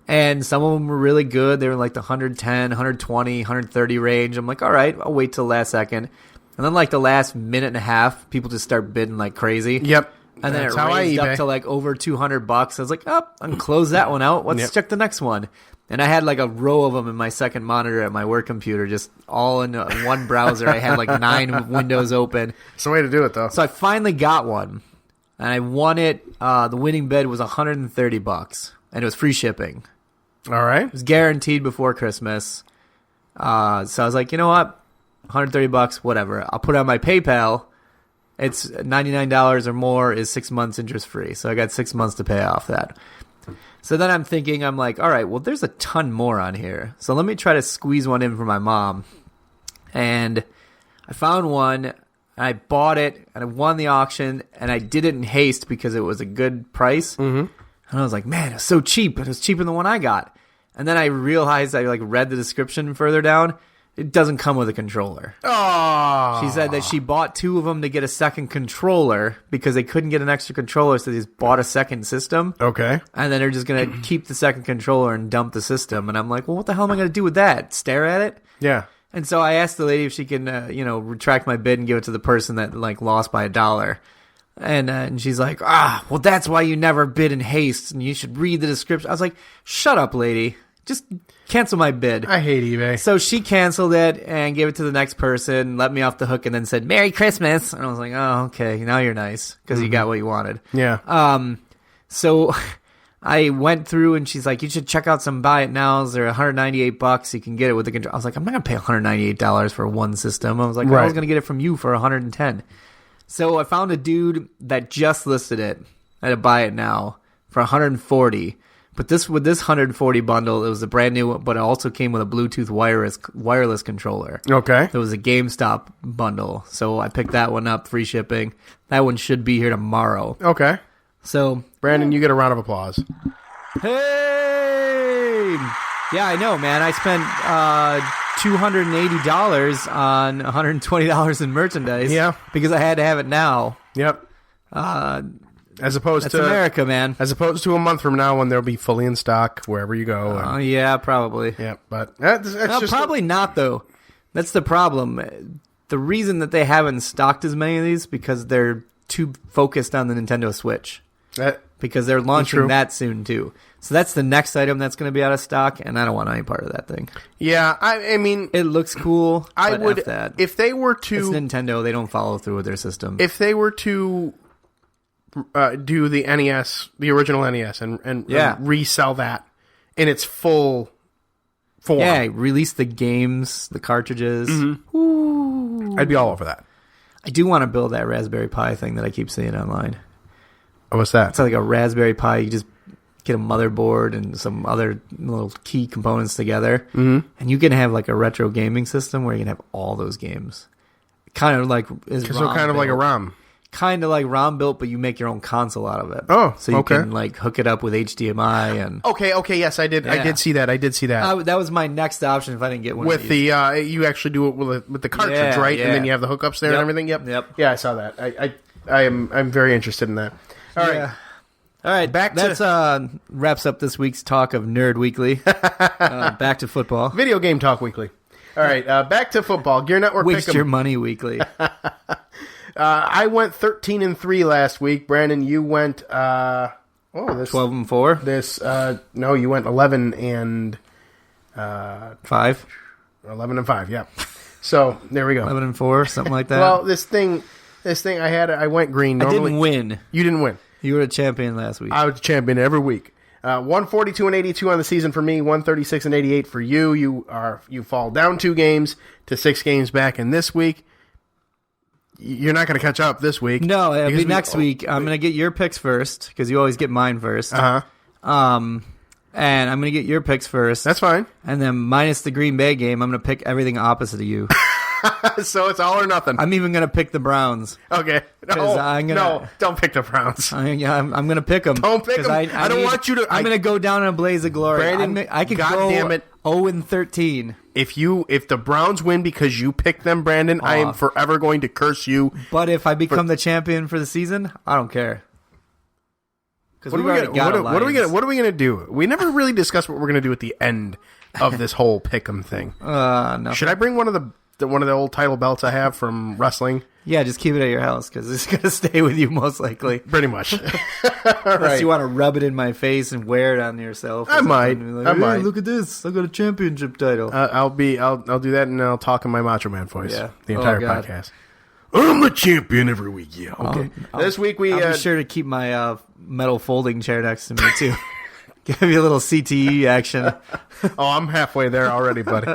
And some of them were really good. They were like the 110, 120, 130 range. I'm like, all right, I'll wait till the last second. And then like the last minute and a half, people just start bidding like crazy. Yep. And then That's it how raised I up eBay. to like over $200. I was like, oh, I can close that one out. Let's check the next one. And I had like a row of them in my second monitor at my work computer, just all in one browser. I had like 9 windows open. It's the way to do it, though. So I finally got one, and I won it. The winning bid was $130, and it was free shipping. All right. It was guaranteed before Christmas. So I was like, you know what? $130, whatever. I'll put it on my PayPal. It's $99 or more is 6 months interest free. So I got 6 months to pay off that. So then I'm thinking, I'm like, all right, well, there's a ton more on here. So let me try to squeeze one in for my mom. And I found one, and I bought it, and I won the auction, and I did it in haste because it was a good price. Mm-hmm. And I was like, man, it's so cheap. It was cheaper than the one I got. And then I realized, I like read the description further down. It doesn't come with a controller. Oh. She said that she bought 2 of them to get a second controller because they couldn't get an extra controller, so they just bought a second system. Okay. And then they're just going to keep the second controller and dump the system. And I'm like, well, what the hell am I going to do with that? Stare at it? Yeah. And so I asked the lady if she can, retract my bid and give it to the person that like lost by $1. And she's like, well, that's why you never bid in haste, and you should read the description. I was like, shut up, lady. Just cancel my bid. I hate eBay. So she canceled it and gave it to the next person, let me off the hook, and then said, Merry Christmas. And I was like, oh, okay, now you're nice because you got what you wanted. Yeah. So I went through and she's like, you should check out some buy it nows. They're $198. You can get it with the control. I was like, I'm not going to pay $198 for one system. I was like, I was going to get it from you for $110. So I found a dude that just listed it at a buy it now for $140. But with this $140 bundle, it was a brand new, but it also came with a Bluetooth wireless controller. Okay. It was a GameStop bundle. So I picked that one up, free shipping. That one should be here tomorrow. Okay. So, Brandon, you get a round of applause. hey! Yeah, I know, man. I spent $280 on $120 in merchandise. Yeah. Because I had to have it now. Yep. As opposed That's to America, man. As opposed to a month from now when they'll be fully in stock wherever you go. And, Yeah, probably. yeah, but that's No, just probably not, though. That's the problem. The reason that they haven't stocked as many of these because they're too focused on the Nintendo Switch. Because they're launching that soon, too. So that's the next item that's going to be out of stock, and I don't want any part of that thing. Yeah, I mean... It looks cool, I but would... F that. If they were to... It's Nintendo. They don't follow through with their system. If they were to do the NES, the original NES, and resell that in its full form... Yeah, release the games, the cartridges. Mm-hmm. Ooh. I'd be all over that. I do want to build that Raspberry Pi thing that I keep seeing online. Oh, what's that? It's like a Raspberry Pi. You just get a motherboard and some other little key components together, and you can have like a retro gaming system where you can have all those games. Kind of like like a ROM. Kind of like ROM built, but you make your own console out of it. Oh, so you can like hook it up with HDMI and. Okay, yes, I did. Yeah. I did see that. That was my next option if I didn't get one. With the you actually do it with the cartridge, right? Yeah. And then you have the hookups there and everything. Yep. Yeah, I saw that. I'm very interested in that. All right. All right, that wraps up this week's talk of Nerd Weekly. Back to football. Video game talk weekly. All right, back to football. GERE Network Waste your money weekly. I went 13-3 last week. Brandon, you went 12-4. No, you went 11 and 5. 11-5. Yeah. So there we go. 11-4, something like that. Well, this thing, I went green. Normally, I didn't win. You didn't win. You were a champion last week. I was a champion every week. 142-82 on the season for me. 136-88 for you. You fall down 2 games to 6 games back. And this week, you're not going to catch up this week. No, it'll be next week. I'm going to get your picks first because you always get mine first. And I'm going to get your picks first. That's fine. And then minus the Green Bay game, I'm going to pick everything opposite of you. So it's all or nothing. I'm even going to pick the Browns. Okay. No, don't pick the Browns. I'm going to pick them. Don't pick them. I don't want you to. I'm going to go down in a blaze of glory. Brandon, I could God go damn it. 0-13. If the Browns win because you picked them, Brandon, I am forever going to curse you. But if I become the champion for the season, I don't care. What are we going to do? We never really discussed what we're going to do at the end of this whole pick'em thing. No. Should I bring one of the old title belts I have from wrestling? Yeah, just keep it at your house because it's going to stay with you most likely. Pretty much. Unless you want to rub it in my face and wear it on yourself. I might. I might. Look at this. I got a championship title. I'll do that and I'll talk in my Macho Man voice. Yeah. The entire podcast. I'm the champion every week. Yeah. Okay. This week I'll be sure to keep my metal folding chair next to me too. Give you a little CTE action. I'm halfway there already, buddy.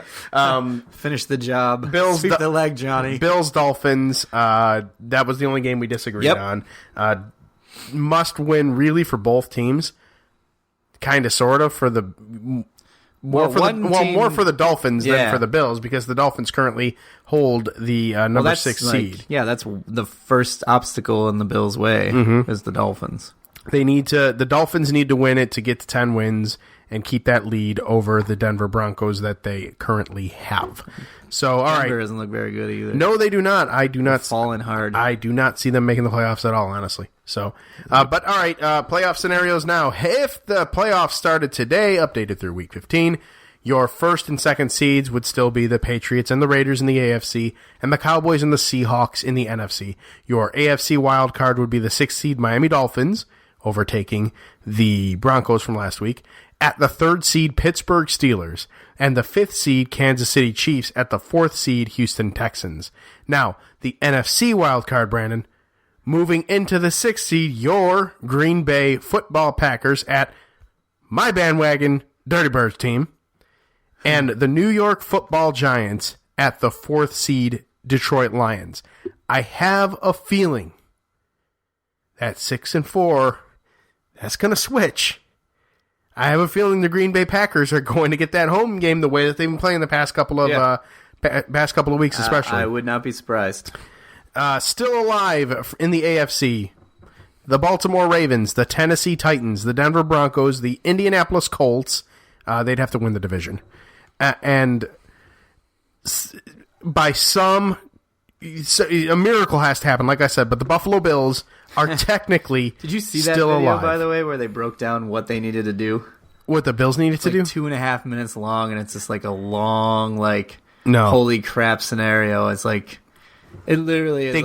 Finish the job. Sweep the leg, Johnny. Bills, Dolphins. That was the only game we disagreed on. Must win really for both teams. Kind of, sort of for the more for the Dolphins than for the Bills because the Dolphins currently hold the number 6 seed. Yeah, that's the first obstacle in the Bills' way is the Dolphins. The Dolphins need to win it to get to 10 wins and keep that lead over the Denver Broncos that they currently have. So, all right. Denver doesn't look very good either. No, they do not. They're falling hard. I do not see them making the playoffs at all, honestly. So, but all right, playoff scenarios now. If the playoffs started today, updated through week 15, your first and second seeds would still be the Patriots and the Raiders in the AFC and the Cowboys and the Seahawks in the NFC. Your AFC wild card would be the 6th seed Miami Dolphins, overtaking the Broncos from last week. At the 3rd seed, Pittsburgh Steelers. And the 5th seed, Kansas City Chiefs. At the 4th seed, Houston Texans. Now, the NFC wildcard, Brandon. Moving into the 6th seed, your Green Bay Football Packers at my bandwagon Dirty Birds team, and the New York Football Giants at the 4th seed Detroit Lions. I have a feeling that 6-4, that's going to switch. I have a feeling the Green Bay Packers are going to get that home game the way that they've been playing the past couple of weeks, especially. I would not be surprised. Still alive in the AFC, the Baltimore Ravens, the Tennessee Titans, the Denver Broncos, the Indianapolis Colts. They'd have to win the division. And by a miracle has to happen, like I said, but the Buffalo Bills are technically Did you see that still video, alive. by the way, where they broke down what they needed to do? What the Bills needed to do? 2.5 minutes long, and it's just like a long, No. holy crap scenario. It's like, it literally is They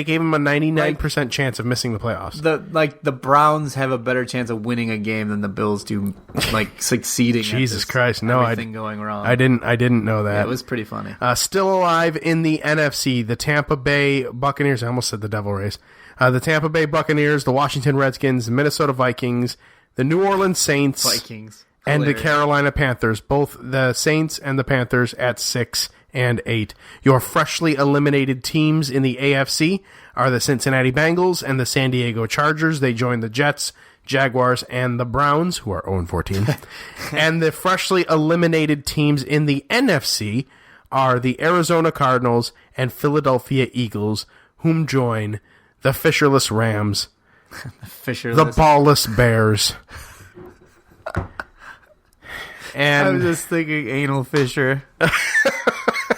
gave him a 99% chance of missing the playoffs. the Browns have a better chance of winning a game than the Bills do, succeeding. Jesus at this, Christ, no, everything going wrong. I didn't know that. Yeah, it was pretty funny. Still alive in the NFC, the Tampa Bay Buccaneers. I almost said the Devil Rays. The Tampa Bay Buccaneers, the Washington Redskins, the Minnesota Vikings, the New Orleans Saints, Vikings. and the Hilarious. Carolina Panthers. Both the Saints and the Panthers at 6 and 8. Your freshly eliminated teams in the AFC are the Cincinnati Bengals and the San Diego Chargers. They join the Jets, Jaguars, and the Browns, who are 0-14. And the freshly eliminated teams in the NFC are the Arizona Cardinals and Philadelphia Eagles, whom join the Fisherless Rams, the ballless Bears. And I was just thinking anal Fisher.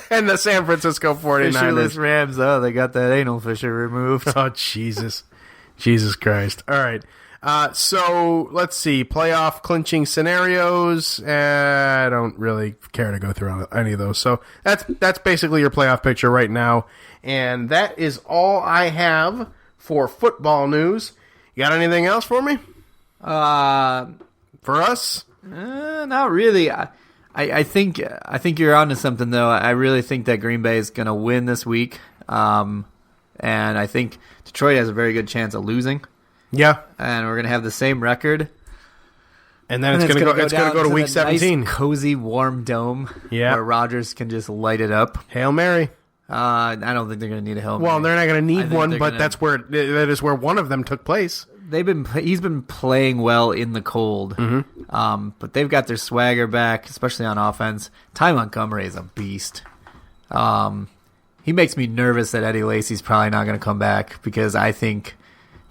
and the San Francisco 49ers. Fisherless Rams, they got that anal Fisher removed. Oh, Jesus. Jesus Christ. All right. So, let's see. Playoff clinching scenarios. I don't really care to go through any of those. So, that's basically your playoff picture right now. And that is all I have for football news. You got anything else for me? For us? Not really. I think you're onto something, though. I really think that Green Bay is going to win this week. And I think Detroit has a very good chance of losing. Yeah. And we're going to have the same record. And then it's going to go to week 17. Nice, cozy, warm dome. Yeah. Where Rodgers can just light it up. Hail Mary. I don't think they're going to need a Hail Mary. Well, they're not going to need one, but that is where one of them took place. He's been playing well in the cold, but they've got their swagger back, especially on offense. Ty Montgomery is a beast. He makes me nervous that Eddie Lacy's probably not going to come back, because I think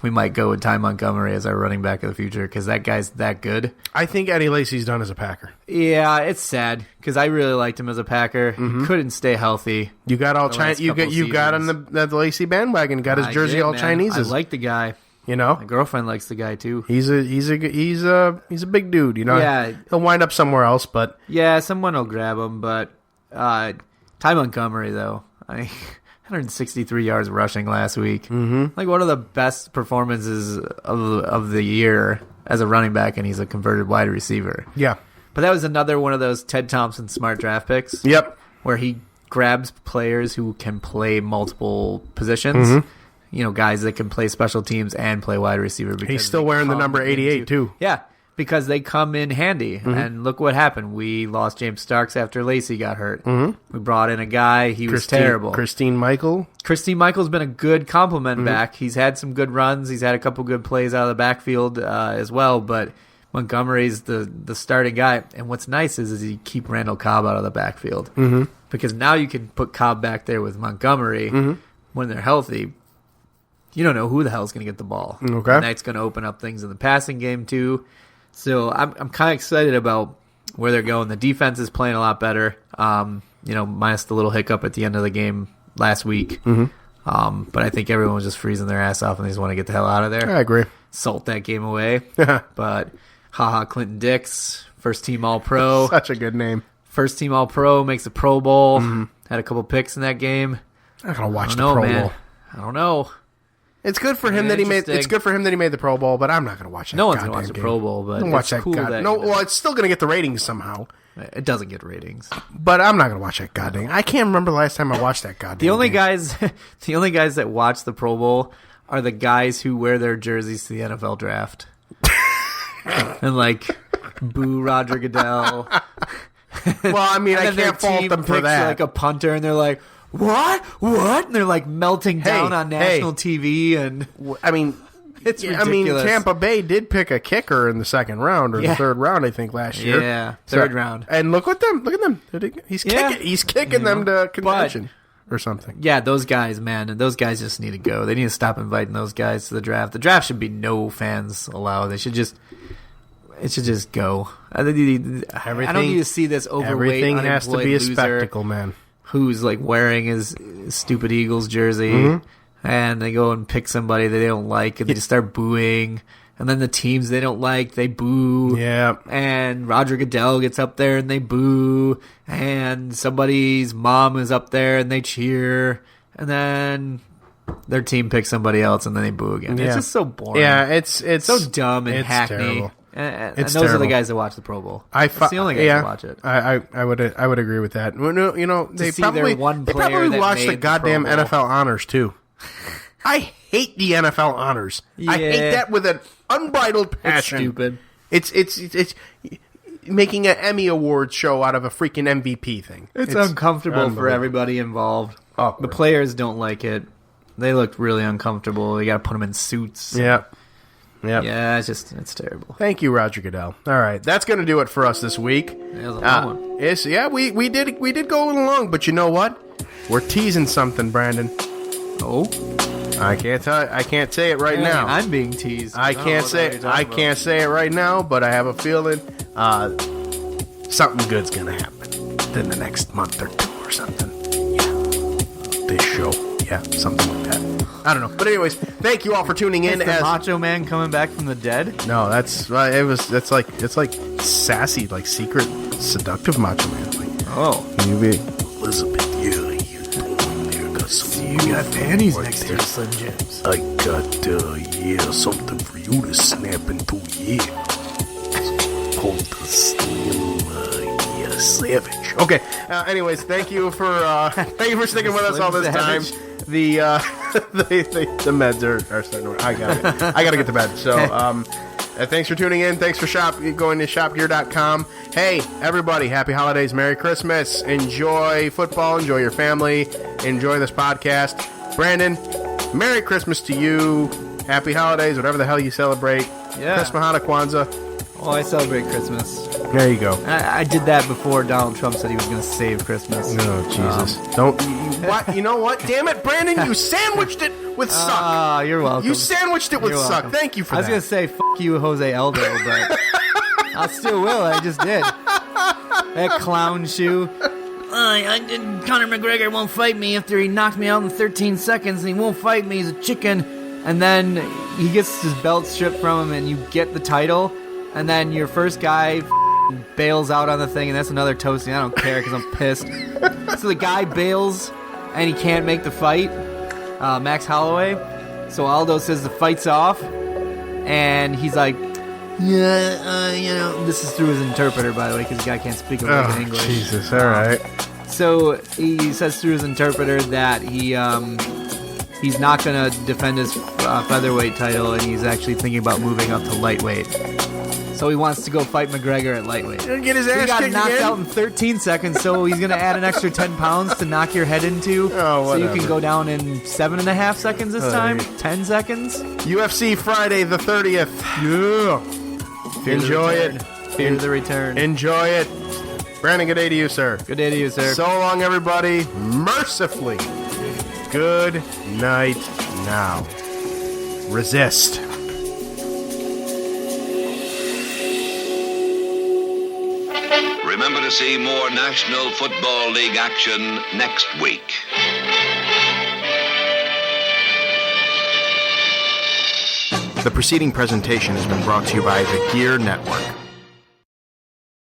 we might go with Ty Montgomery as our running back of the future, because that guy's that good. I think Eddie Lacy's done as a Packer. Yeah, it's sad, because I really liked him as a Packer. He couldn't stay healthy. You got all Chinese. You got on the Lacy bandwagon. Got his jersey all Chinese. I like the guy. You know, my girlfriend likes the guy too. He's a big dude. You know, yeah. He'll wind up somewhere else, but yeah, someone will grab him. But Ty Montgomery, though, 163 yards rushing last week, like one of the best performances of the year as a running back, and he's a converted wide receiver. Yeah, but that was another one of those Ted Thompson smart draft picks. Yep, where he grabs players who can play multiple positions. You know, guys that can play special teams and play wide receiver. Because he's still wearing the number 88 too. Yeah, because they come in handy. And look what happened. We lost James Starks after Lacy got hurt. We brought in a guy. He was terrible. Christine Michael's been a good compliment back. He's had some good runs. He's had a couple good plays out of the backfield as well. But Montgomery's the starting guy. And what's nice is you keep Randall Cobb out of the backfield. Because now you can put Cobb back there with Montgomery when they're healthy. You don't know who the hell is going to get the ball. Okay. And that's going to open up things in the passing game, too. So I'm kind of excited about where they're going. The defense is playing a lot better, minus the little hiccup at the end of the game last week. But I think everyone was just freezing their ass off, and they just want to get the hell out of there. I agree. Salt that game away. But, Clinton Dix, first-team All-Pro. Such a good name. First-team All-Pro, makes a Pro Bowl. Had a couple picks in that game. I'm not going to watch the Pro Bowl. I don't know. It's good for him that he made. It's good for him that he made the Pro Bowl, but I'm not going to watch that. No one's going to watch the Pro Bowl, but watch that. Cool well, it's still going to get the ratings somehow. It doesn't get ratings, but I'm not going to watch that goddamn. I can't remember the last time I watched that goddamn. The only guys that watch the Pro Bowl are the guys who wear their jerseys to the NFL draft, and boo Roger Goodell. Well, I mean, I And then can't their fault team them for picks, that. like a punter, and they're like, what? And they're like melting down on national TV, and I mean, it's I mean, ridiculous. Tampa Bay did pick a kicker in the second round or the third round, I think, last year. Yeah, third round. And look at them. Look at them. He's kicking. He's kicking them to contention or something. Yeah, those guys, man, those guys just need to go. They need to stop inviting those guys to the draft. The draft should be no fans allowed. It should just go. I don't need to see this overweight, everything has to be a loser spectacle, man. who's like wearing his stupid Eagles jersey, and they go and pick somebody that they don't like, and they just start booing. And then the teams they don't like, they boo. Yeah. And Roger Goodell gets up there and they boo. And somebody's mom is up there and they cheer. And then their team picks somebody else and then they boo again. Yeah. It's just so boring. Yeah, it's so dumb and it's hackney. terrible. And It's those are the terrible. guys that watch the Pro Bowl. That's the only guys that watch it. I would agree with that. Well, no, you know, they see their probably one they player probably that watch the made the goddamn Pro Bowl. NFL honors too. I hate the NFL honors. I hate Yeah. that with an unbridled It's passion. stupid. It's making an Emmy Awards show out of a freaking MVP thing. It's uncomfortable for unbelievable. everybody involved. Awkward. The players don't like it. They looked really uncomfortable. You got to put them in suits. Yeah. Yeah, it's terrible. Thank you, Roger Goodell. All right, that's going to do it for us this week. It was a long one. We did go a little long, but you know what? We're teasing something, Brandon. Oh, I can't say it right now. I'm being teased. I don't can't know say what you're talking can't say it right now, but I have a feeling something good's gonna happen in the next month or two or something. Yeah, this show, yeah, something like that. I don't know, but anyways, thank you all for tuning in. about. Is the Macho Man coming back from the dead? No, it's like sassy, like secret, seductive Macho Man. Like, Oh, you be Elizabeth, you got panties next to your Slim Jims. I got, something for you to snap into, Hold the steel, savage. Okay, anyways, thank you for sticking with us all this time. The meds are starting to, I gotta get to bed. So, thanks for tuning in. Thanks for going to shopgear.com. Hey, everybody, happy holidays, Merry Christmas. Enjoy football, enjoy your family, enjoy this podcast. Brandon, Merry Christmas to you. Happy holidays, whatever the hell you celebrate. Yeah. Christmas, Hanukkah, Kwanzaa. Oh, I celebrate Christmas. There you go. I did that before Donald Trump said he was going to save Christmas. Oh, Jesus. What? You know what? Damn it, Brandon, you sandwiched it with suck. Ah, you're welcome. You sandwiched it with You're suck. welcome. Thank you for I was that. going to say, f*** you, Jose Aldo, but I still will. I just did. That clown shoe. Conor McGregor won't fight me after he knocked me out in 13 seconds, and he won't fight me. He's a chicken. And then he gets his belt stripped from him, and you get the title, and then your first guy bails out on the thing, and that's another toasting. I don't care because I'm pissed. So the guy bails, and he can't make the fight, Max Holloway. So Aldo says the fight's off, and he's like, this is through his interpreter, by the way, because the guy can't speak American English. Jesus, all right. So he says through his interpreter that he's not going to defend his featherweight title, and he's actually thinking about moving up to lightweight. So he wants to go fight McGregor at lightweight. Get his ass He got kicked knocked again? out in 13 seconds, so he's going to add an extra 10 pounds to knock your head into. Oh, so you whatever. can go down in 7.5 seconds this time? 10 seconds? UFC Friday the 30th. Yeah. Enjoy it. Fear the return. Enjoy it. Brandon, good day to you, sir. Good day to you, sir. So long, everybody. Mercifully. Good night now. Resist. Remember to see more National Football League action next week. The preceding presentation has been brought to you by the GERE Network.